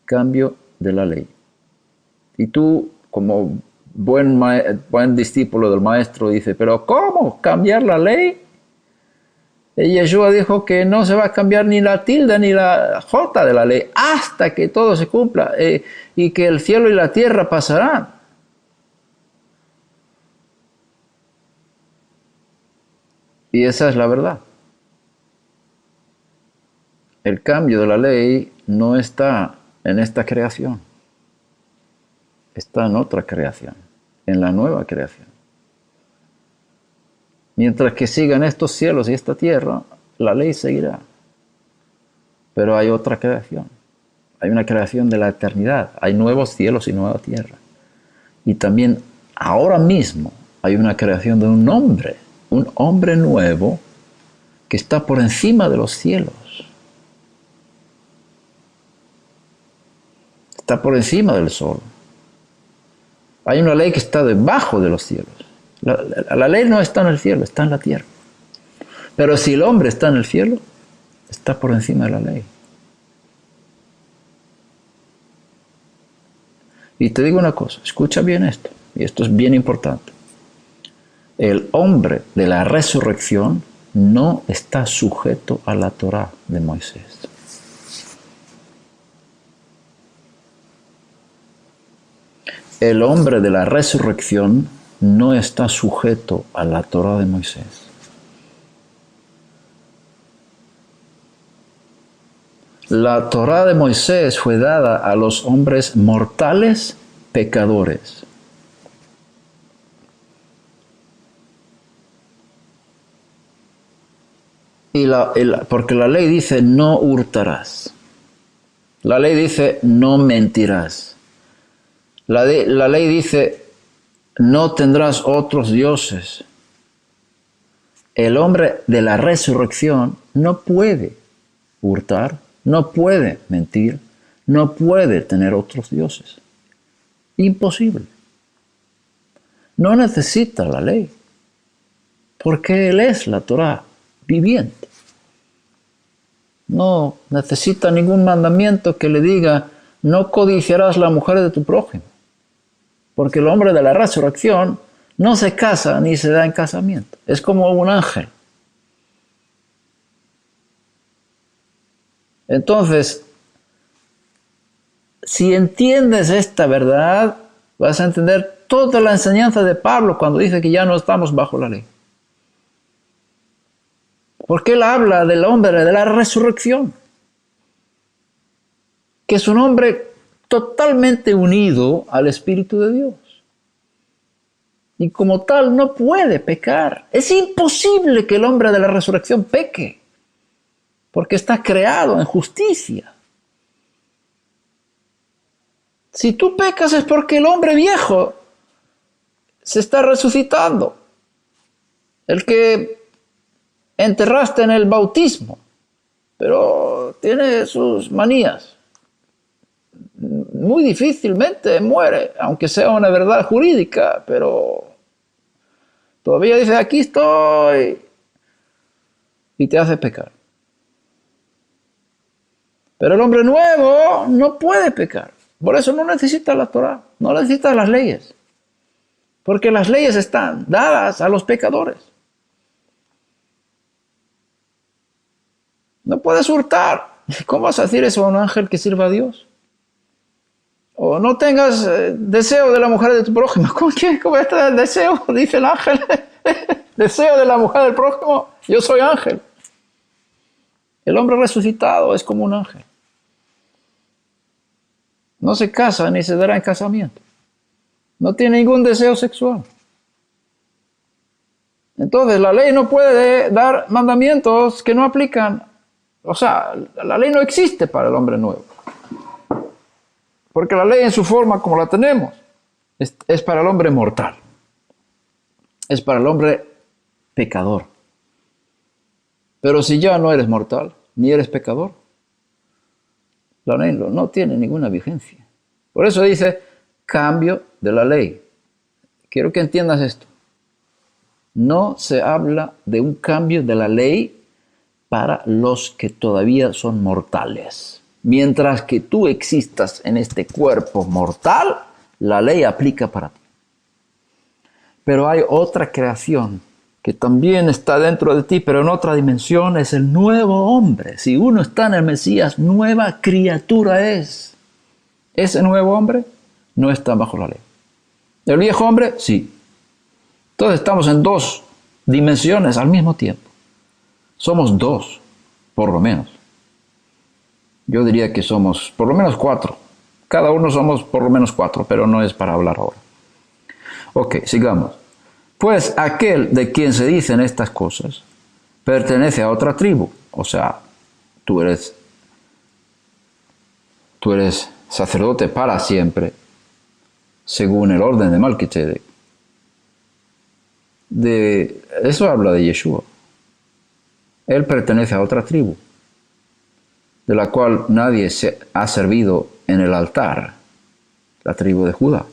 S1: Cambio de la ley. Y tú, como buen discípulo del maestro, dice, ¿pero cómo cambiar la ley? Y Yeshua dijo que no se va a cambiar ni la tilde ni la jota de la ley hasta que todo se cumpla y que el cielo y la tierra pasarán. Y esa es la verdad. El cambio de la ley no está en esta creación. Está en otra creación, en la nueva creación. Mientras que sigan estos cielos y esta tierra, la ley seguirá. Pero hay otra creación. Hay una creación de la eternidad. Hay nuevos cielos y nueva tierra. Y también ahora mismo hay una creación de un hombre nuevo que está por encima de los cielos. Está por encima del sol. Hay una ley que está debajo de los cielos. La ley no está en el cielo, está en la tierra. Pero si el hombre está en el cielo, está por encima de la ley. Y te digo una cosa, escucha bien esto, y esto es bien importante. El hombre de la resurrección no está sujeto a la Torá de Moisés. El hombre de la resurrección no está sujeto a la Torá de Moisés. La Torá de Moisés fue dada a los hombres mortales pecadores. Porque la ley dice no hurtarás. La ley dice no mentirás. La ley dice no tendrás otros dioses. El hombre de la resurrección no puede hurtar, no puede mentir, no puede tener otros dioses. Imposible. No necesita la ley, porque Él es la Torá viviente. No necesita ningún mandamiento que le diga no codiciarás la mujer de tu prójimo, porque el hombre de la resurrección no se casa ni se da en casamiento. Es como un ángel. Entonces, si entiendes esta verdad, vas a entender toda la enseñanza de Pablo cuando dice que ya no estamos bajo la ley. Porque él habla del hombre de la resurrección, que es un hombre totalmente unido al Espíritu de Dios. Y como tal no puede pecar. Es imposible que el hombre de la resurrección peque, porque está creado en justicia. Si tú pecas es porque el hombre viejo se está resucitando. El que enterraste en el bautismo, pero tiene sus manías. Muy difícilmente muere, aunque sea una verdad jurídica, pero todavía dice, aquí estoy, y te hace pecar. Pero el hombre nuevo no puede pecar. Por eso no necesita la Torá, no necesita las leyes. Porque las leyes están dadas a los pecadores. No puedes hurtar. ¿Cómo vas a decir eso a un ángel que sirva a Dios? O no tengas deseo de la mujer de tu prójimo. ¿Cómo está el deseo? Dice el ángel. Deseo de la mujer del prójimo. Yo soy ángel. El hombre resucitado es como un ángel. No se casa ni se dará en casamiento. No tiene ningún deseo sexual. Entonces la ley no puede dar mandamientos que no aplican. O sea, la ley no existe para el hombre nuevo. Porque la ley en su forma como la tenemos es para el hombre mortal. Es para el hombre pecador. Pero si ya no eres mortal, ni eres pecador, la ley no tiene ninguna vigencia. Por eso dice, cambio de la ley. Quiero que entiendas esto. No se habla de un cambio de la ley para los que todavía son mortales. Mientras que tú existas en este cuerpo mortal, la ley aplica para ti. Pero hay otra creación que también está dentro de ti, pero en otra dimensión, es el nuevo hombre. Si uno está en el Mesías, nueva criatura es. Ese nuevo hombre no está bajo la ley. ¿El viejo hombre? Sí. Entonces estamos en dos dimensiones al mismo tiempo. Somos dos, por lo menos. Yo diría que somos por lo menos 4. Cada uno somos por lo menos 4, pero no es para hablar ahora. Ok, sigamos. Pues aquel de quien se dicen estas cosas pertenece a otra tribu. O sea, tú eres sacerdote para siempre, según el orden de Melquisedec. Eso habla de Yeshua. Él pertenece a otra tribu, de la cual nadie se ha servido en el altar, la tribu de Judá.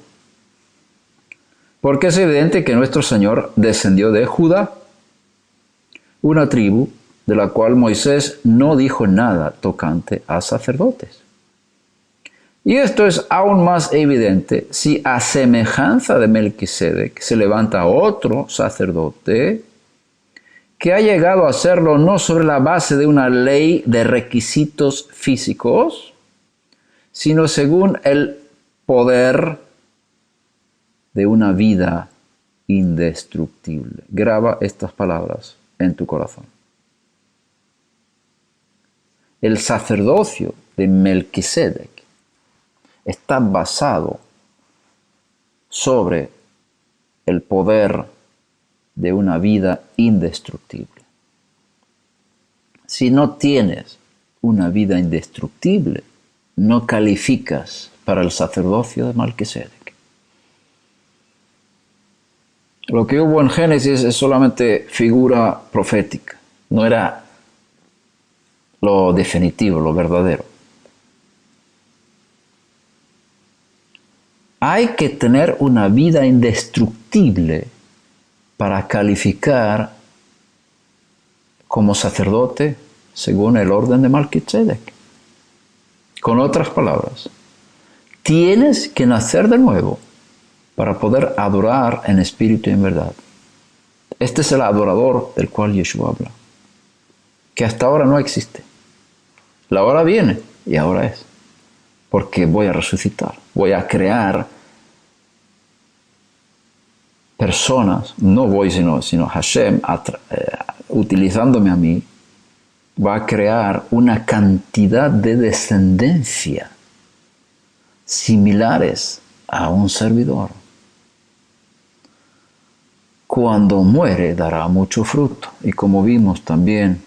S1: Porque es evidente que nuestro Señor descendió de Judá, una tribu de la cual Moisés no dijo nada tocante a sacerdotes. Y esto es aún más evidente si a semejanza de Melquisedec se levanta otro sacerdote que ha llegado a hacerlo no sobre la base de una ley de requisitos físicos, sino según el poder de una vida indestructible. Graba estas palabras en tu corazón. El sacerdocio de Melquisedec está basado sobre el poder de una vida indestructible. Si no tienes una vida indestructible, no calificas para el sacerdocio de Melquisedec. Lo que hubo en Génesis es solamente figura profética, no era lo definitivo, lo verdadero. Hay que tener una vida indestructible para calificar como sacerdote según el orden de Melquisedec. Con otras palabras, tienes que nacer de nuevo para poder adorar en espíritu y en verdad. Este es el adorador del cual Yeshua habla, que hasta ahora no existe. La hora viene y ahora es, porque voy a resucitar, voy a crear personas, no voy sino Hashem, utilizándome a mí, va a crear una cantidad de descendencia similares a un servidor. Cuando muere dará mucho fruto, y como vimos también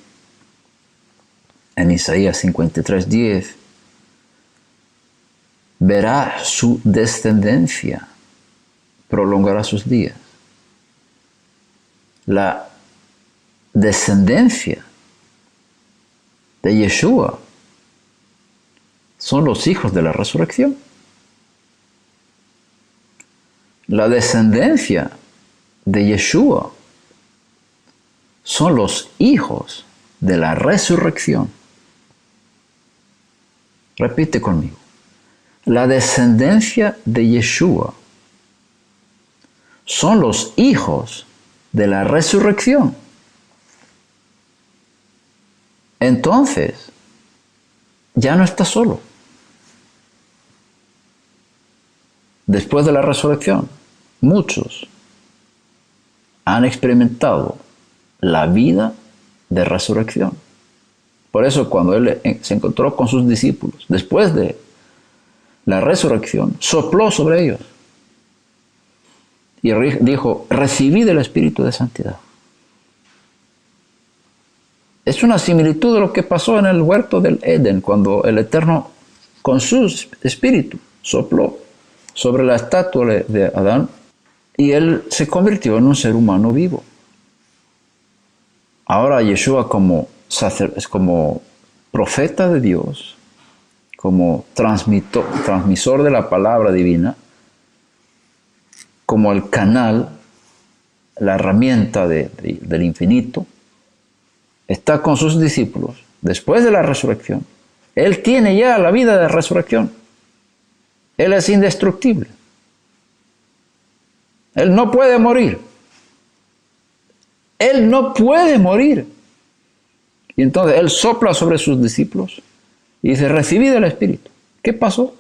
S1: en Isaías 53:10, verá su descendencia, prolongará sus días. La descendencia de Yeshua son los hijos de la resurrección. La descendencia de Yeshua son los hijos de la resurrección. Repite conmigo. La descendencia de Yeshua son los hijos de la resurrección. Entonces, ya no está solo. Después de la resurrección, muchos han experimentado la vida de resurrección. Por eso cuando él se encontró con sus discípulos, después de la resurrección, sopló sobre ellos y dijo, recibid el Espíritu de Santidad. Es una similitud de lo que pasó en el huerto del Edén, cuando el Eterno, con su espíritu, sopló sobre la estatua de Adán y él se convirtió en un ser humano vivo. Ahora Yeshua como profeta de Dios, como transmisor de la palabra divina, como el canal, la herramienta del infinito, está con sus discípulos después de la resurrección. Él tiene ya la vida de resurrección. Él es indestructible. Él no puede morir. Él no puede morir. Y entonces Él sopla sobre sus discípulos y dice, recibid el Espíritu. ¿Qué pasó?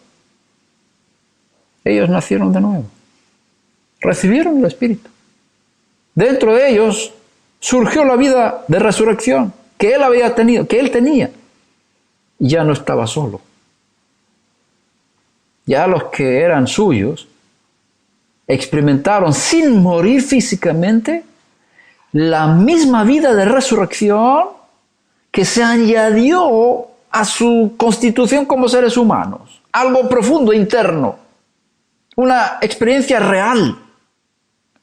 S1: Ellos nacieron de nuevo. Recibieron el Espíritu. Dentro de ellos surgió la vida de resurrección que Él había tenido, que Él tenía. Y ya no estaba solo. Ya los que eran suyos experimentaron sin morir físicamente la misma vida de resurrección que se añadió a su constitución como seres humanos. Algo profundo, interno. Una experiencia real.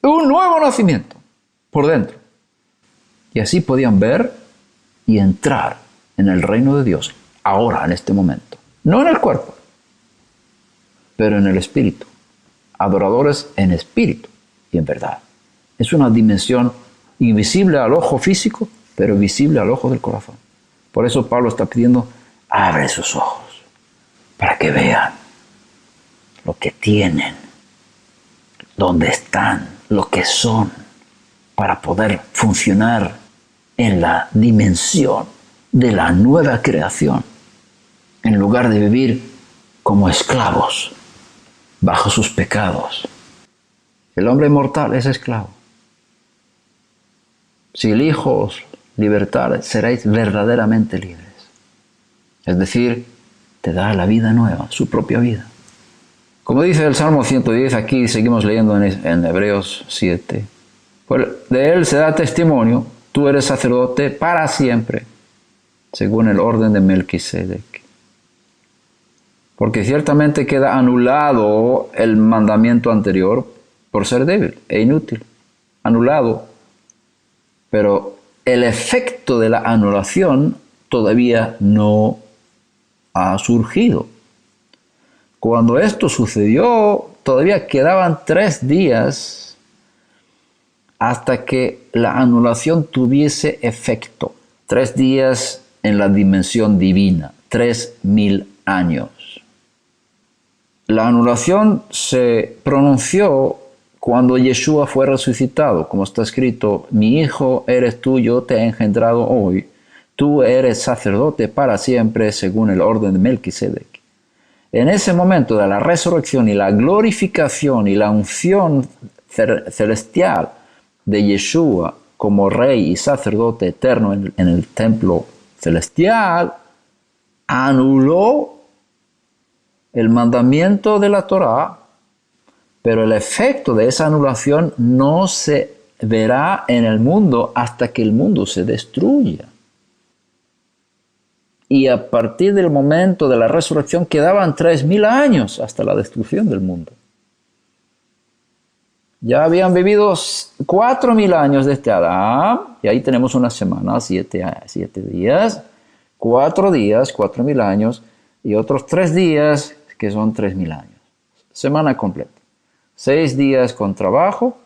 S1: Un nuevo nacimiento por dentro. Y así podían ver y entrar en el reino de Dios, ahora, en este momento. No en el cuerpo, pero en el espíritu. Adoradores en espíritu y en verdad. Es una dimensión invisible al ojo físico, pero visible al ojo del corazón. Por eso Pablo está pidiendo, abre sus ojos, para que vean lo que tienen, dónde están, lo que son, para poder funcionar en la dimensión de la nueva creación, en lugar de vivir como esclavos bajo sus pecados. El hombre mortal es esclavo. Si el Hijo os libertare, seréis verdaderamente libres. Es decir, te da la vida nueva, su propia vida. Como dice el Salmo 110, aquí seguimos leyendo en Hebreos 7. Pues de él se da testimonio, tú eres sacerdote para siempre, según el orden de Melquisedec. Porque ciertamente queda anulado el mandamiento anterior por ser débil e inútil. Anulado. Pero el efecto de la anulación todavía no ha surgido. Cuando esto sucedió, todavía quedaban 3 días hasta que la anulación tuviese efecto. 3 días en la dimensión divina, 3000 años. La anulación se pronunció cuando Yeshua fue resucitado, como está escrito, mi hijo eres tú, yo te he engendrado hoy, tú eres sacerdote para siempre según el orden de Melquisedec. En ese momento de la resurrección y la glorificación y la unción celestial de Yeshua como rey y sacerdote eterno en el templo celestial, anuló el mandamiento de la Torá, pero el efecto de esa anulación no se verá en el mundo hasta que el mundo se destruya. Y a partir del momento de la resurrección quedaban 3000 años hasta la destrucción del mundo. Ya habían vivido 4000 años desde Adán, y ahí tenemos una semana, 7 días, 4 días, 4000 años, y otros 3 días que son 3000 años. Semana completa. 6 días con trabajo,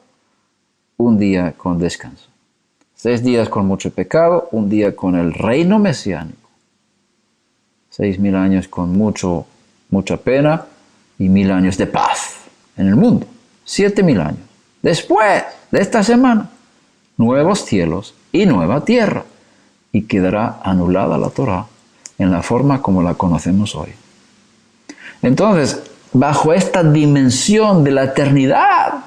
S1: 1 día con descanso. 6 días con mucho pecado, 1 día con el reino mesiánico. 6000 años con mucha pena y 1000 años de paz en el mundo. 7000 años. Después de esta semana, nuevos cielos y nueva tierra. Y quedará anulada la Torá en la forma como la conocemos hoy. Entonces, bajo esta dimensión de la eternidad,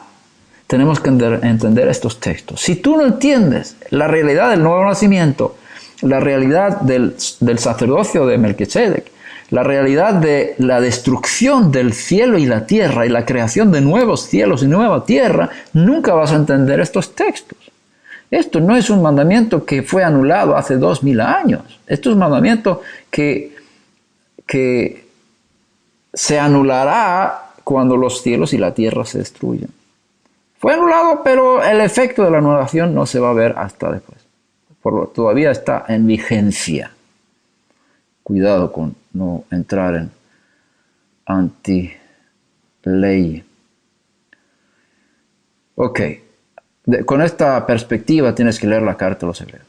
S1: tenemos que entender estos textos. Si tú no entiendes la realidad del nuevo nacimiento, la realidad del sacerdocio de Melquisedec, la realidad de la destrucción del cielo y la tierra y la creación de nuevos cielos y nueva tierra, nunca vas a entender estos textos. Esto no es un mandamiento que fue anulado hace 2000 años. Esto es un mandamiento que se anulará cuando los cielos y la tierra se destruyan. Fue anulado, pero el efecto de la anulación no se va a ver hasta después. Todavía está en vigencia. Cuidado con no entrar en anti-ley. Ok. Con esta perspectiva tienes que leer la carta a los Hebreos.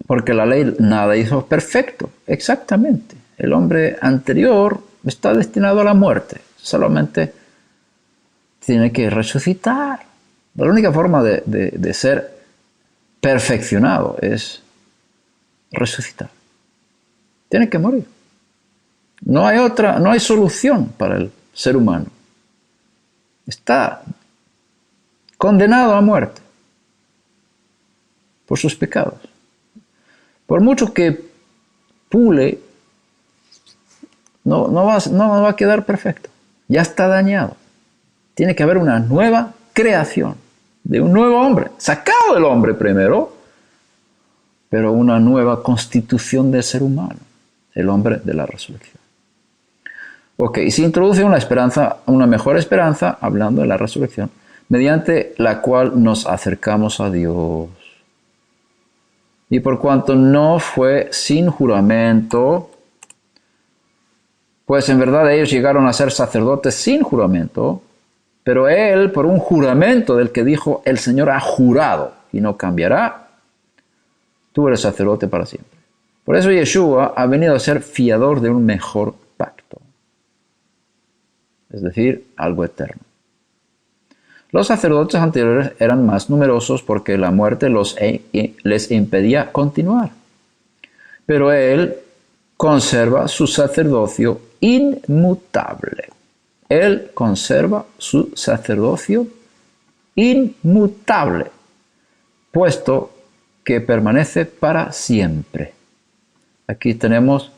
S1: Porque la ley nada hizo perfecto. Exactamente. El hombre anterior está destinado a la muerte. Solamente tiene que resucitar. La única forma de ser perfeccionado es resucitar. Tiene que morir. No hay solución para el ser humano. Está condenado a muerte por sus pecados. Por mucho que pule, no va a quedar perfecto. Ya está dañado. Tiene que haber una nueva creación de un nuevo hombre, sacado del hombre primero, pero una nueva constitución del ser humano, el hombre de la resurrección. Ok, y se introduce una mejor esperanza, hablando de la resurrección, mediante la cual nos acercamos a Dios. Y por cuanto no fue sin juramento, pues en verdad ellos llegaron a ser sacerdotes sin juramento, pero él, por un juramento del que dijo, el Señor ha jurado y no cambiará, tú eres sacerdote para siempre. Por eso Yeshua ha venido a ser fiador de un mejor pacto, es decir, algo eterno. Los sacerdotes anteriores eran más numerosos porque la muerte les impedía continuar. Pero él conserva su sacerdocio inmutable. Él conserva su sacerdocio inmutable, puesto que permanece para siempre. Aquí tenemos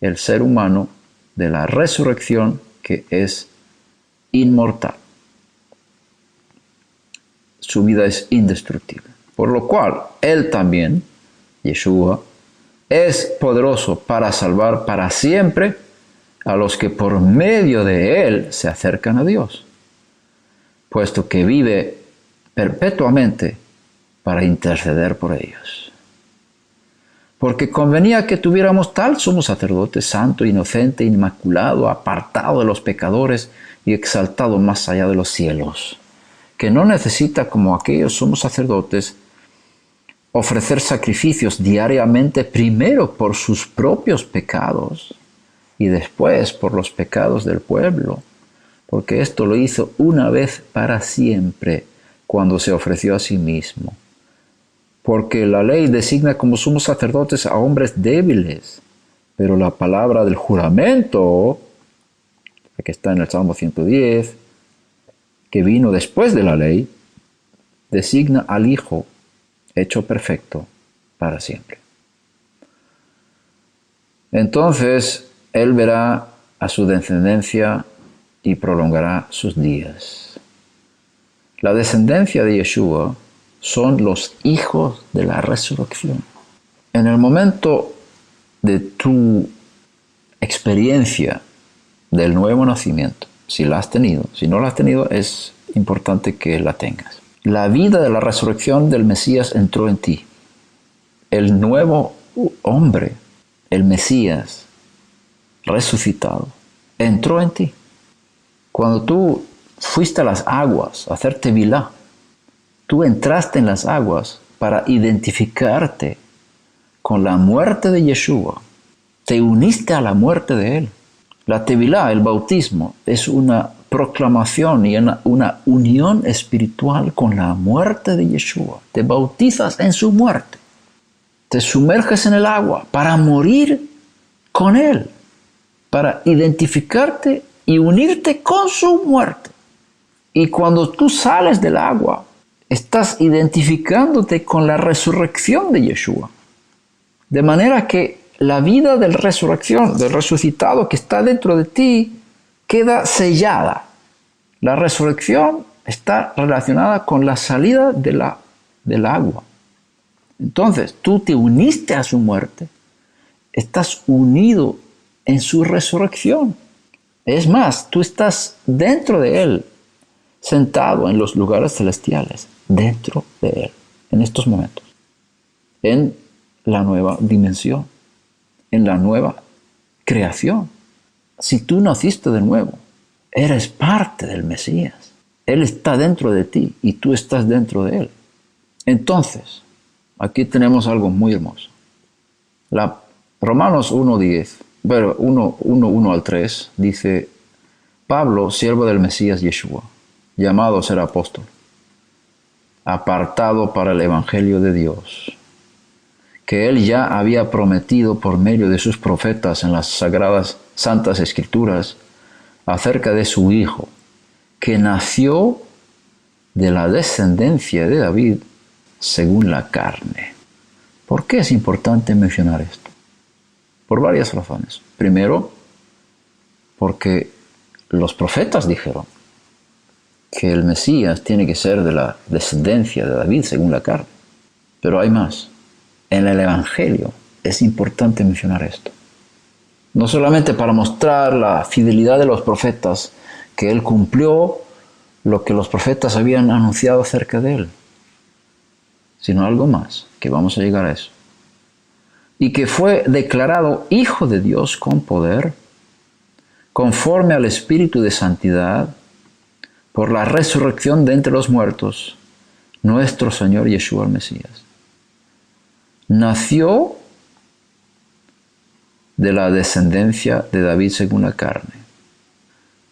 S1: el ser humano de la resurrección que es inmortal. Su vida es indestructible. Por lo cual, Él también, Yeshua, es poderoso para salvar para siempre a los que por medio de Él se acercan a Dios, puesto que vive perpetuamente para interceder por ellos. Porque convenía que tuviéramos tal sumo sacerdote, santo, inocente, inmaculado, apartado de los pecadores y exaltado más allá de los cielos, que no necesita, como aquellos sumos sacerdotes, ofrecer sacrificios diariamente, primero por sus propios pecados y después por los pecados del pueblo, porque esto lo hizo una vez para siempre cuando se ofreció a sí mismo. Porque la ley designa como sumos sacerdotes a hombres débiles, pero la palabra del juramento, que está en el Salmo 110, que vino después de la ley, designa al Hijo hecho perfecto para siempre. Entonces, Él verá a su descendencia y prolongará sus días. La descendencia de Yeshua son los hijos de la resurrección. En el momento de tu experiencia del nuevo nacimiento, si la has tenido, si no la has tenido, es importante que la tengas. La vida de la resurrección del Mesías entró en ti. El nuevo hombre, el Mesías resucitado, entró en ti. Cuando tú fuiste a las aguas a hacer tevilá, tú entraste en las aguas para identificarte con la muerte de Yeshua. Te uniste a la muerte de Él. La tevilá, el bautismo, es una proclamación y una unión espiritual con la muerte de Yeshua. Te bautizas en su muerte. Te sumerges en el agua para morir con Él, para identificarte y unirte con su muerte. Y cuando tú sales del agua, estás identificándote con la resurrección de Yeshua. De manera que la vida de la resurrección, del resucitado que está dentro de ti, queda sellada. La resurrección está relacionada con la salida del agua. Entonces, tú te uniste a su muerte, estás unido en su resurrección. Es más, tú estás dentro de Él, sentado en los lugares celestiales, dentro de Él, en estos momentos, en la nueva dimensión, en la nueva creación. Si tú naciste de nuevo, eres parte del Mesías. Él está dentro de ti y tú estás dentro de Él. Entonces, aquí tenemos algo muy hermoso. Romanos 1:10, bueno, 1 al 3, dice: Pablo, siervo del Mesías Yeshua, llamado a ser apóstol, apartado para el Evangelio de Dios, que Él ya había prometido por medio de sus profetas en las sagradas santas escrituras acerca de su Hijo, que nació de la descendencia de David según la carne. ¿Por qué es importante mencionar esto? Por varias razones. Primero, porque los profetas dijeron que el Mesías tiene que ser de la descendencia de David según la carne. Pero hay más. En el Evangelio es importante mencionar esto. No solamente para mostrar la fidelidad de los profetas, que Él cumplió lo que los profetas habían anunciado acerca de Él, sino algo más, que vamos a llegar a eso. Y que fue declarado Hijo de Dios con poder, conforme al Espíritu de Santidad, por la resurrección de entre los muertos, nuestro Señor Yeshua el Mesías. Nació de la descendencia de David según la carne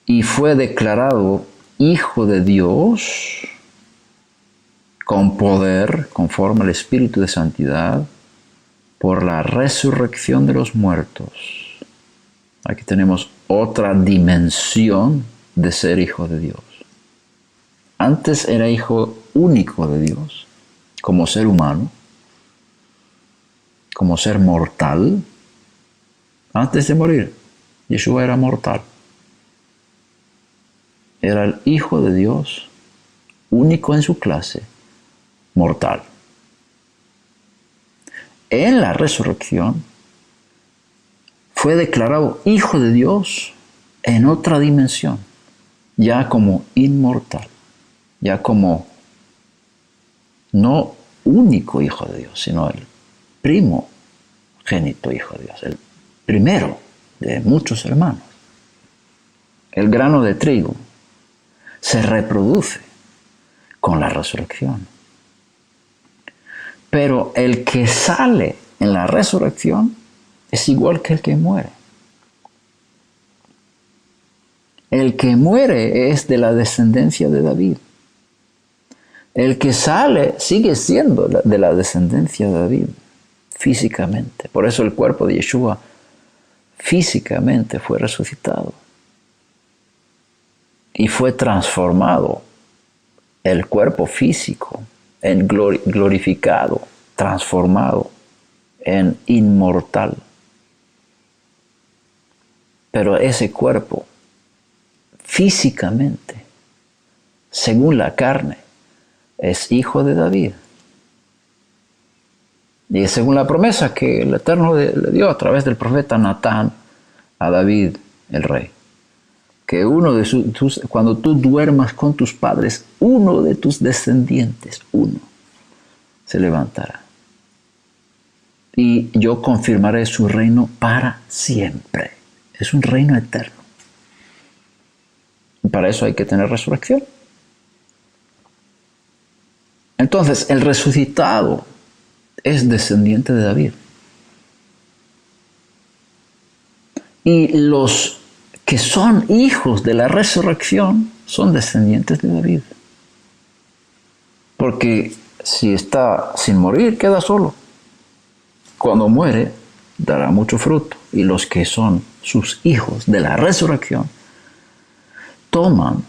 S1: y fue declarado Hijo de Dios con poder, conforme al Espíritu de Santidad, por la resurrección de los muertos. Aquí tenemos otra dimensión de ser hijo de Dios. Antes era hijo único de Dios, como ser humano, como ser mortal, Antes de morir, Yeshua era mortal. Era el Hijo de Dios, único en su clase, mortal. En la resurrección fue declarado Hijo de Dios en otra dimensión, ya como inmortal, ya como no único Hijo de Dios, sino el primogénito Hijo de Dios, el primero de muchos hermanos. El grano de trigo se reproduce con la resurrección. Pero el que sale en la resurrección es igual que el que muere. El que muere es de la descendencia de David. El que sale sigue siendo de la descendencia de David, físicamente. Por eso el cuerpo de Yeshua físicamente fue resucitado. Y fue transformado el cuerpo físico en glorificado, transformado en inmortal. Pero ese cuerpo, físicamente, según la carne, es hijo de David. Y es según la promesa que el Eterno le dio a través del profeta Natán a David, el rey. Que cuando tú duermas con tus padres, uno de tus descendientes, se levantará. Y yo confirmaré su reino para siempre. Es un reino eterno. Y para eso hay que tener resurrección. Entonces, el resucitado es descendiente de David. Y los que son hijos de la resurrección son descendientes de David. Porque si está sin morir, queda solo. Cuando muere, dará mucho fruto. Y los que son sus hijos de la resurrección toman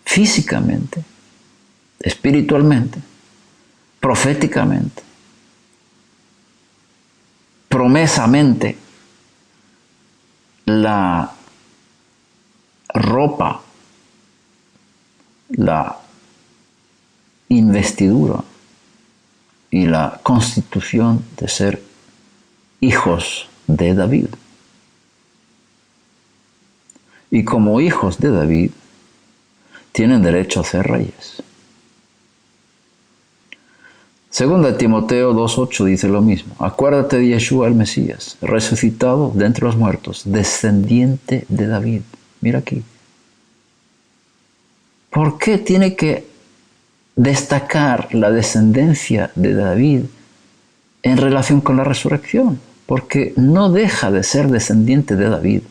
S1: físicamente, espiritualmente, proféticamente, promesamente, la ropa, la investidura y la constitución de ser hijos de David. Y como hijos de David, tienen derecho a ser reyes. Segunda Timoteo 2:8 dice lo mismo. Acuérdate de Yeshua el Mesías, resucitado de entre los muertos, descendiente de David. Mira aquí. ¿Por qué tiene que destacar la descendencia de David en relación con la resurrección? Porque no deja de ser descendiente de David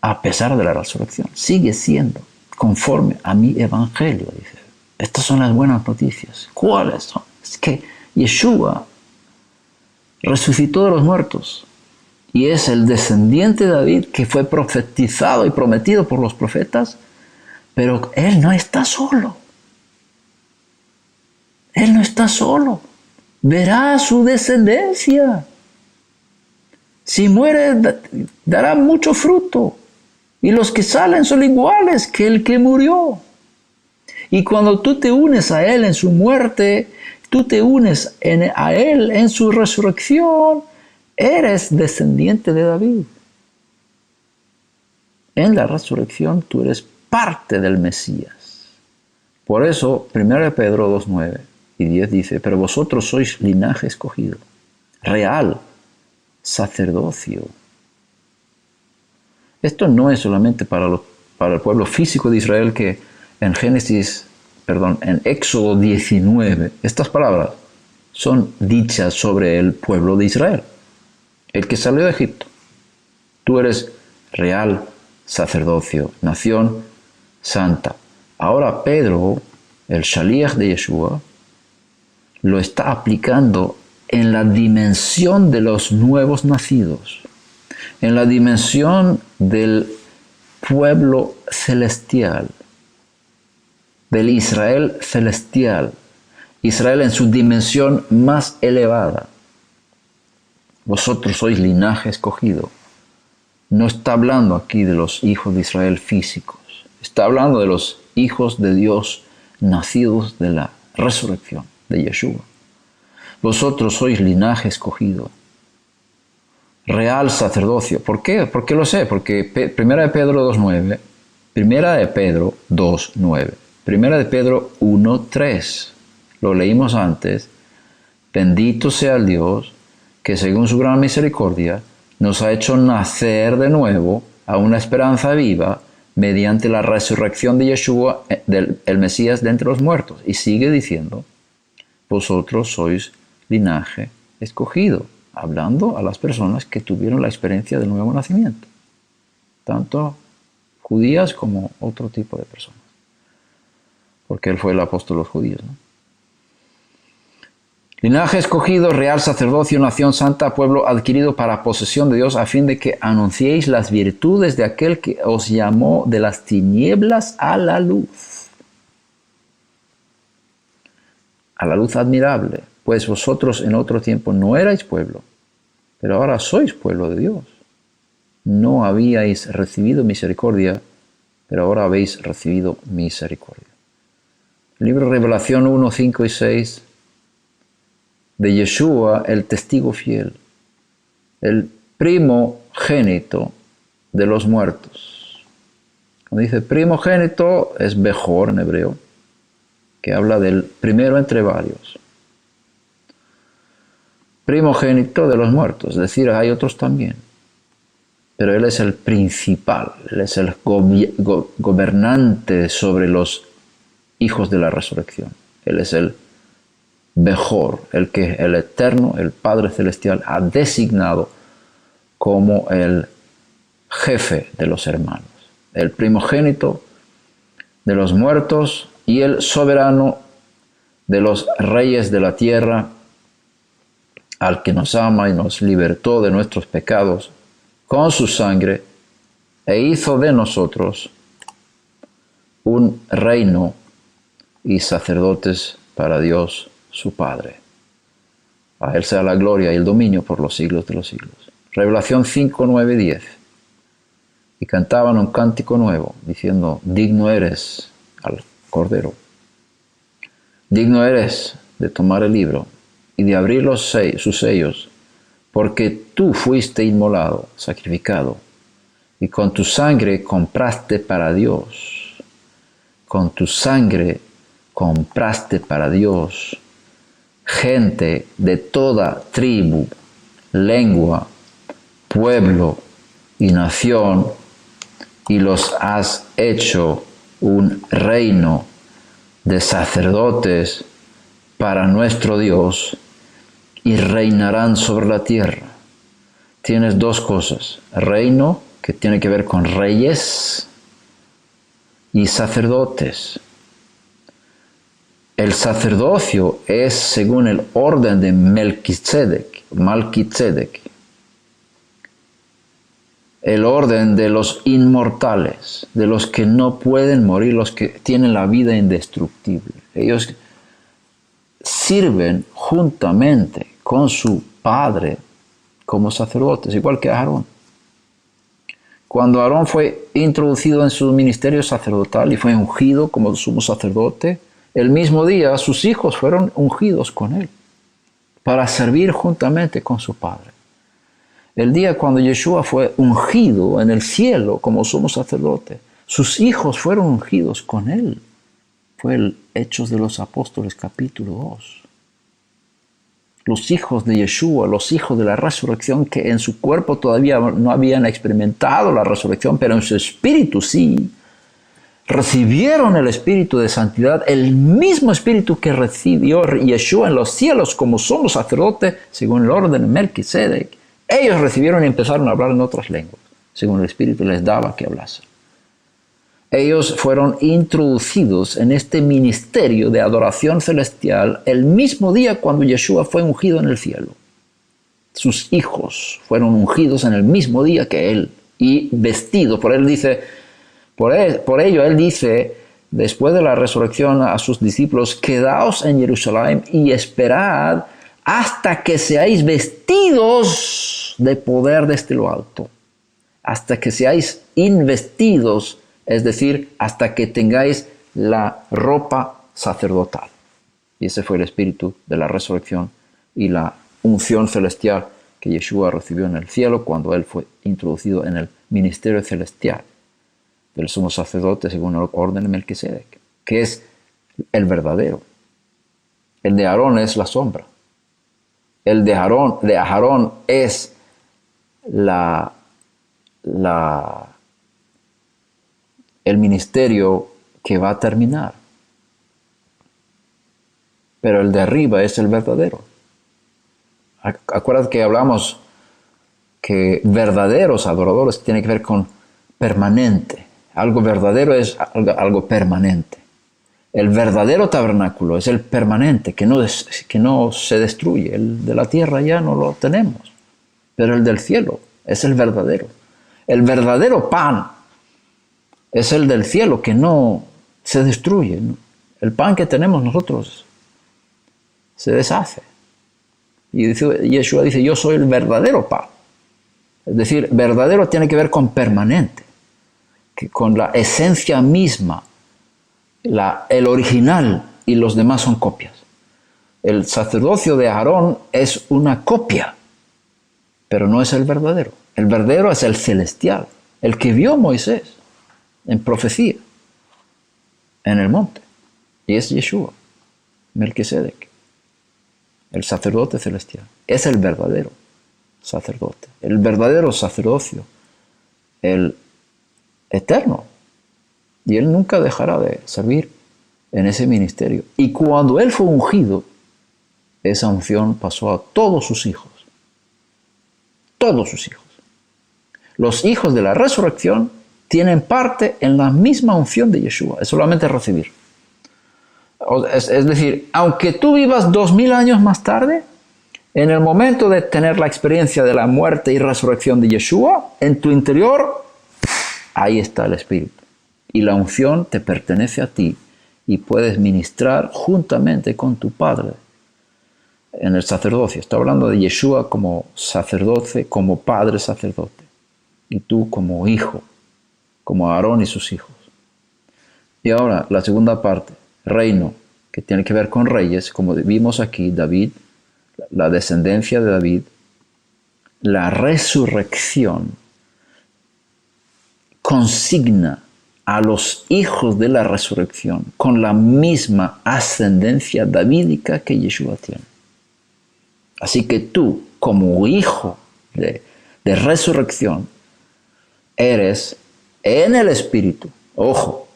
S1: a pesar de la resurrección. Sigue siendo conforme a mi evangelio, dice. Estas son las buenas noticias. ¿Cuáles son? Es que Yeshua resucitó de los muertos y es el descendiente de David que fue profetizado y prometido por los profetas, pero él no está solo. Él no está solo. Verá su descendencia. Si muere, dará mucho fruto. Y los que salen son iguales que el que murió. Y cuando tú te unes a Él en su muerte, tú te unes a Él en su resurrección, eres descendiente de David. En la resurrección tú eres parte del Mesías. Por eso, 1 Pedro 2:9 y 10 dice, pero vosotros sois linaje escogido, real, sacerdocio. Esto no es solamente para el pueblo físico de Israel que en Éxodo 19, estas palabras son dichas sobre el pueblo de Israel, el que salió de Egipto. Tú eres real sacerdocio, nación santa. Ahora Pedro, el Shaliach de Yeshua, lo está aplicando en la dimensión de los nuevos nacidos, en la dimensión del pueblo celestial, del Israel celestial, Israel en su dimensión más elevada. Vosotros sois linaje escogido. No está hablando aquí de los hijos de Israel físicos. Está hablando de los hijos de Dios nacidos de la resurrección de Yeshua. Vosotros sois linaje escogido. Real sacerdocio. ¿Por qué? ¿Por qué lo sé? Porque Primera de Pedro 2.9, Primera de Pedro 2.9, Primera de Pedro 1.3. Lo leímos antes. Bendito sea el Dios que según su gran misericordia nos ha hecho nacer de nuevo a una esperanza viva mediante la resurrección de Yeshua, el Mesías de entre los muertos. Y sigue diciendo, vosotros sois linaje escogido, hablando a las personas que tuvieron la experiencia del nuevo nacimiento, tanto judías como otro tipo de personas, porque él fue el apóstol de los judíos, ¿no? Linaje escogido, real sacerdocio, nación santa, pueblo adquirido para posesión de Dios, a fin de que anunciéis las virtudes de aquel que os llamó de las tinieblas a la luz admirable. Pues vosotros en otro tiempo no erais pueblo, pero ahora sois pueblo de Dios. No habíais recibido misericordia, pero ahora habéis recibido misericordia. El libro de Revelación 1, 5 y 6, de Yeshua, el testigo fiel, el primogénito de los muertos. Cuando dice primogénito, es Bejor en hebreo, que habla del primero entre varios. Primogénito de los muertos, es decir, hay otros también. Pero él es el principal, él es el gobernante sobre los hijos de la resurrección. Él es el Bejor, el que el Eterno, el Padre Celestial, ha designado como el jefe de los hermanos, el primogénito de los muertos y el soberano de los reyes de la tierra, al que nos ama y nos libertó de nuestros pecados con su sangre e hizo de nosotros un reino y sacerdotes para Dios su Padre. A él sea la gloria y el dominio por los siglos de los siglos. Revelación 5, 9, 10. Y cantaban un cántico nuevo, diciendo, digno eres al Cordero. Digno eres de tomar el libro y de abrir sus sellos, porque tú fuiste inmolado, sacrificado, y con tu sangre compraste para Dios. Con tu sangre compraste para Dios gente de toda tribu, lengua, pueblo y nación, y los has hecho un reino de sacerdotes para nuestro Dios, y reinarán sobre la tierra. Tienes dos cosas: reino, que tiene que ver con reyes, y sacerdotes. El sacerdocio es según el orden de Melquisedec, el orden de los inmortales, de los que no pueden morir, los que tienen la vida indestructible. Ellos sirven juntamente con su padre como sacerdotes, igual que Aarón. Cuando Aarón fue introducido en su ministerio sacerdotal y fue ungido como sumo sacerdote, el mismo día sus hijos fueron ungidos con él para servir juntamente con su padre. El día cuando Yeshua fue ungido en el cielo como sumo sacerdote, sus hijos fueron ungidos con él. Fue el Hechos de los Apóstoles capítulo 2. Los hijos de Yeshua, los hijos de la resurrección, que en su cuerpo todavía no habían experimentado la resurrección, pero en su espíritu sí, recibieron el espíritu de santidad, el mismo espíritu que recibió Yeshua en los cielos como sumo sacerdote, según el orden de Melquisedec. Ellos recibieron y empezaron a hablar en otras lenguas, según el espíritu les daba que hablasen. Ellos fueron introducidos en este ministerio de adoración celestial el mismo día cuando Yeshua fue ungido en el cielo. Sus hijos fueron ungidos en el mismo día que él y vestidos. Por ello él dice, después de la resurrección a sus discípulos, quedaos en Jerusalén y esperad hasta que seáis vestidos de poder desde lo alto, hasta que seáis investidos, es decir, hasta que tengáis la ropa sacerdotal. Y ese fue el espíritu de la resurrección y la unción celestial que Yeshua recibió en el cielo cuando él fue introducido en el ministerio celestial del sumo sacerdote según el orden de Melquisedec, que es el verdadero. El de Aarón es la sombra. El de Aarón es el ministerio que va a terminar. Pero el de arriba es el verdadero. Acuérdate que hablamos que verdaderos adoradores tiene que ver con permanente. Algo verdadero es algo permanente. El verdadero tabernáculo es el permanente, que no se destruye. El de la tierra ya no lo tenemos. Pero el del cielo es el verdadero. El verdadero pan es el del cielo, que no se destruye, ¿no? El pan que tenemos nosotros se deshace. Y Yeshua dice, yo soy el verdadero pan. Es decir, verdadero tiene que ver con permanente, que con la esencia misma, el original, y los demás son copias. El sacerdocio de Aarón es una copia, pero no es el verdadero. El verdadero es el celestial, el que vio Moisés en profecía, en el monte. Y es Yeshua, Melquisedec, el sacerdote celestial. Es el verdadero sacerdote, el verdadero sacerdocio, el eterno. Y él nunca dejará de servir en ese ministerio. Y cuando él fue ungido, esa unción pasó a todos sus hijos. Todos sus hijos. Los hijos de la resurrección tienen parte en la misma unción de Yeshua. Es solamente recibir. Es decir, aunque tú vivas 2000 años más tarde, en el momento de tener la experiencia de la muerte y resurrección de Yeshua, en tu interior, ahí está el Espíritu. Y la unción te pertenece a ti y puedes ministrar juntamente con tu Padre en el sacerdocio. Está hablando de Yeshua como sacerdote, como Padre sacerdote. Y tú como hijo, como Aarón y sus hijos. Y ahora la segunda parte, reino, que tiene que ver con reyes, como vimos aquí, David, la descendencia de David, la resurrección consigna a los hijos de la resurrección con la misma ascendencia davídica que Yeshua tiene. Así que tú, como hijo de resurrección, eres en el espíritu, ojo,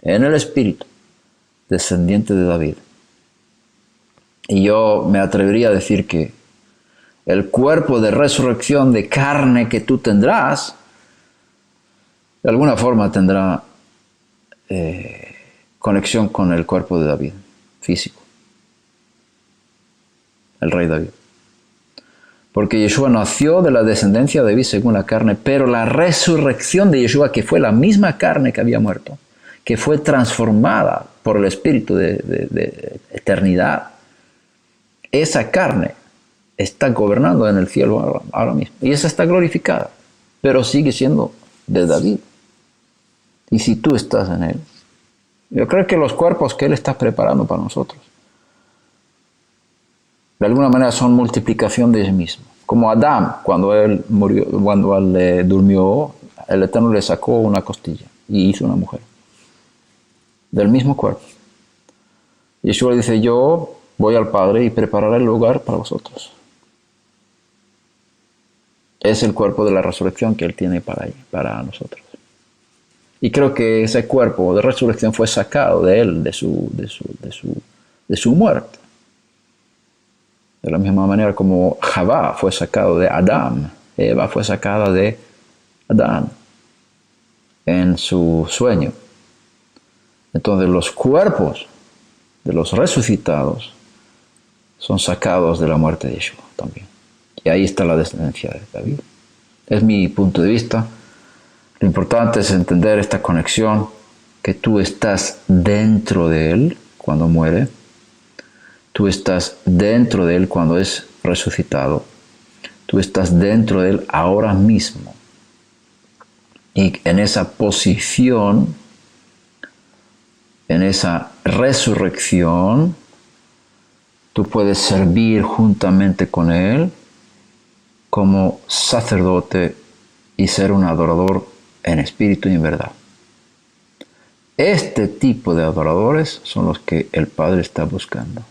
S1: en el espíritu, descendiente de David. Y yo me atrevería a decir que el cuerpo de resurrección de carne que tú tendrás, de alguna forma tendrá conexión con el cuerpo de David, físico, el rey David. Porque Yeshua nació de la descendencia de David según la carne, pero la resurrección de Yeshua, que fue la misma carne que había muerto, que fue transformada por el Espíritu de eternidad, esa carne está gobernando en el cielo ahora mismo. Y esa está glorificada, pero sigue siendo de David. Y si tú estás en él, yo creo que los cuerpos que él está preparando para nosotros, de alguna manera son multiplicación de él mismo. Como Adán, cuando él murió, cuando él durmió, el Eterno le sacó una costilla y hizo una mujer. Del mismo cuerpo. Yeshua dice, yo voy al Padre y prepararé el lugar para vosotros. Es el cuerpo de la resurrección que él tiene para nosotros. Y creo que ese cuerpo de resurrección fue sacado de él, de su muerte. De la misma manera como Javá fue sacado de Adán, Eva fue sacada de Adán en su sueño. Entonces los cuerpos de los resucitados son sacados de la muerte de Yeshua también. Y ahí está la descendencia de David. Es mi punto de vista. Lo importante es entender esta conexión, que tú estás dentro de él cuando muere, Tú estás dentro de Él cuando es resucitado. Tú estás dentro de Él ahora mismo. Y en esa posición, en esa resurrección, tú puedes servir juntamente con Él como sacerdote y ser un adorador en espíritu y en verdad. Este tipo de adoradores son los que el Padre está buscando.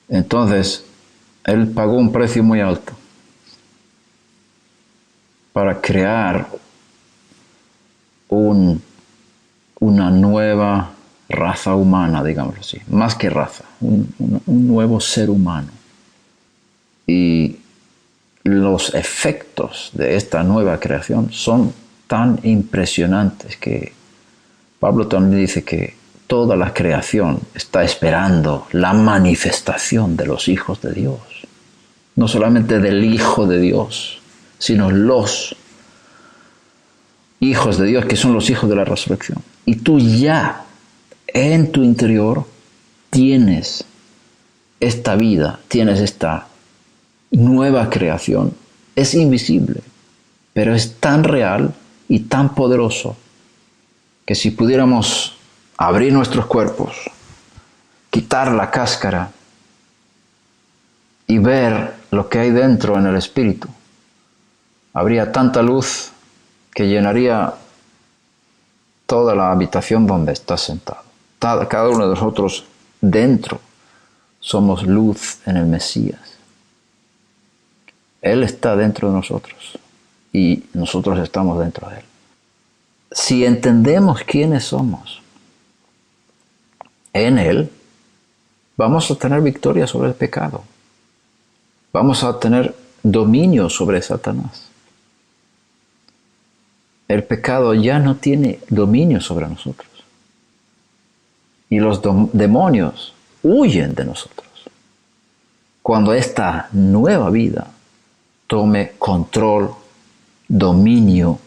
S1: Entonces, Él pagó un precio muy alto para crear una nueva raza humana, digámoslo así. Más que raza, un nuevo ser humano. Y los efectos de esta nueva creación son tan impresionantes que Pablo también dice que toda la creación está esperando la manifestación de los hijos de Dios. No solamente del Hijo de Dios, sino los hijos de Dios, que son los hijos de la resurrección. Y tú ya en tu interior tienes esta vida, tienes esta nueva creación. Es invisible, pero es tan real y tan poderoso que si pudiéramos abrir nuestros cuerpos, quitar la cáscara y ver lo que hay dentro en el espíritu, habría tanta luz que llenaría toda la habitación donde estás sentado. Cada uno de nosotros dentro somos luz en el Mesías. Él está dentro de nosotros y nosotros estamos dentro de Él. Si entendemos quiénes somos en Él, vamos a tener victoria sobre el pecado. Vamos a tener dominio sobre Satanás. El pecado ya no tiene dominio sobre nosotros. Y los demonios huyen de nosotros. Cuando esta nueva vida tome control, dominio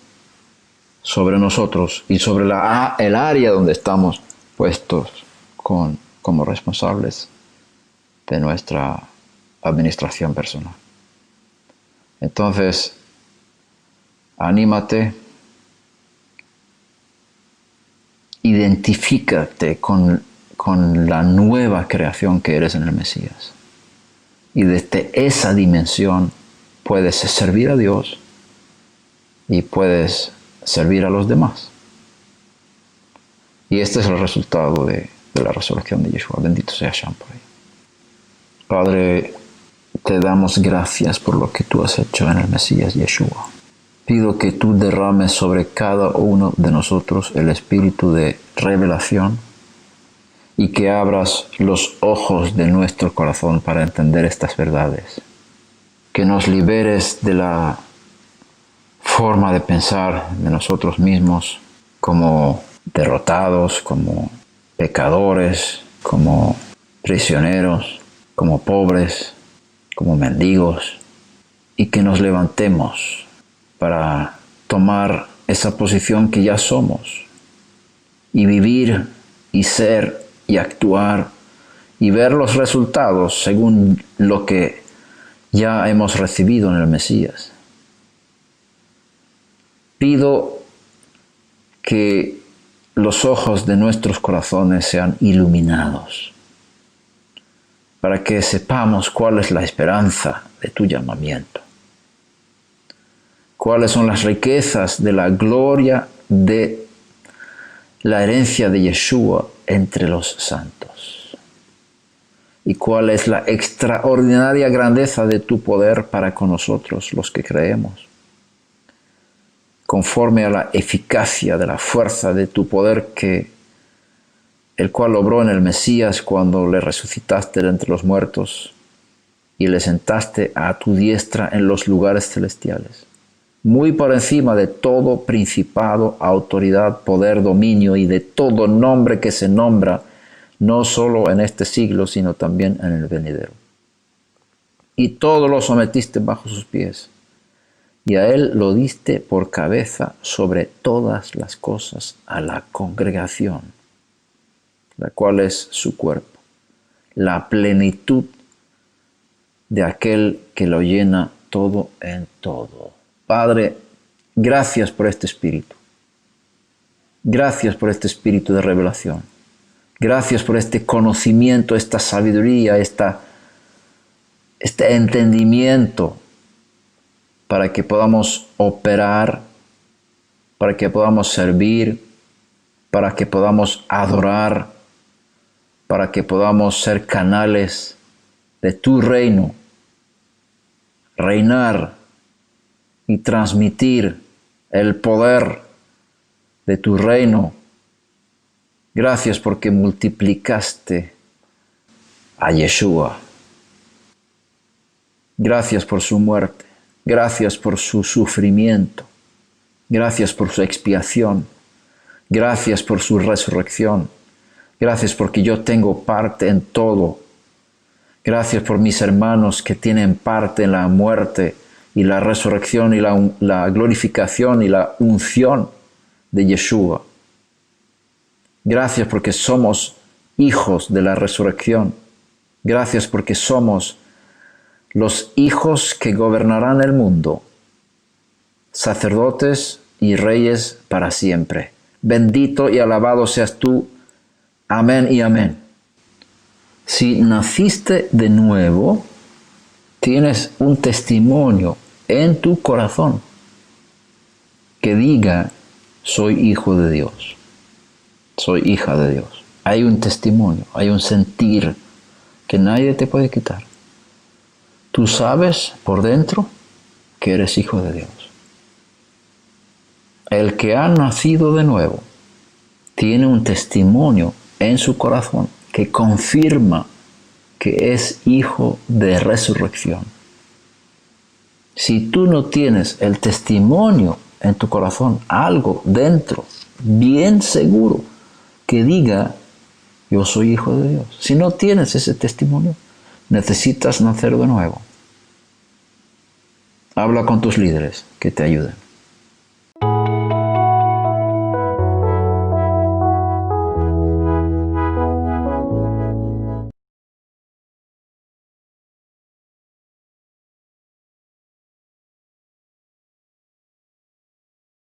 S1: sobre nosotros y sobre el área donde estamos puestos como responsables de nuestra administración personal. Entonces, anímate, identifícate con la nueva creación que eres en el Mesías. Y desde esa dimensión puedes servir a Dios y puedes servir a los demás. Y este es el resultado de la resurrección de Yeshua. Bendito sea Hashem por ahí. Padre, te damos gracias por lo que tú has hecho en el Mesías Yeshua. Pido que tú derrames sobre cada uno de nosotros el espíritu de revelación y que abras los ojos de nuestro corazón para entender estas verdades. Que nos liberes de la forma de pensar de nosotros mismos como derrotados, como pecadores, como prisioneros, como pobres, como mendigos, y que nos levantemos para tomar esa posición que ya somos y vivir y ser y actuar y ver los resultados según lo que ya hemos recibido en el Mesías. Pido que los ojos de nuestros corazones sean iluminados para que sepamos cuál es la esperanza de tu llamamiento, cuáles son las riquezas de la gloria de la herencia de Yeshua entre los santos, y cuál es la extraordinaria grandeza de tu poder para con nosotros los que creemos, conforme a la eficacia de la fuerza de tu poder el cual obró en el Mesías cuando le resucitaste de entre los muertos y le sentaste a tu diestra en los lugares celestiales, muy por encima de todo principado, autoridad, poder, dominio y de todo nombre que se nombra, no solo en este siglo, sino también en el venidero. Y todo lo sometiste bajo sus pies, y a él lo diste por cabeza sobre todas las cosas a la congregación, la cual es su cuerpo, la plenitud de aquel que lo llena todo en todo. Padre, gracias por este espíritu. Gracias por este espíritu de revelación. Gracias por este conocimiento, esta sabiduría, este entendimiento para que podamos operar, para que podamos servir, para que podamos adorar, para que podamos ser canales de tu reino, reinar y transmitir el poder de tu reino. Gracias porque multiplicaste a Yeshua. Gracias por su muerte. Gracias por su sufrimiento. Gracias por su expiación. Gracias por su resurrección. Gracias porque yo tengo parte en todo. Gracias por mis hermanos que tienen parte en la muerte y la resurrección y la glorificación y la unción de Yeshua. Gracias porque somos hijos de la resurrección. Gracias porque somos los hijos que gobernarán el mundo, sacerdotes y reyes para siempre. Bendito y alabado seas tú. Amén y amén. Si naciste de nuevo, tienes un testimonio en tu corazón que diga, soy hijo de Dios, soy hija de Dios. Hay un testimonio, hay un sentir que nadie te puede quitar. Tú sabes por dentro que eres hijo de Dios. El que ha nacido de nuevo tiene un testimonio en su corazón que confirma que es hijo de resurrección. Si tú no tienes el testimonio en tu corazón, algo dentro, bien seguro, que diga, yo soy hijo de Dios. Si no tienes ese testimonio, necesitas nacer de nuevo. Habla con tus líderes que te ayuden.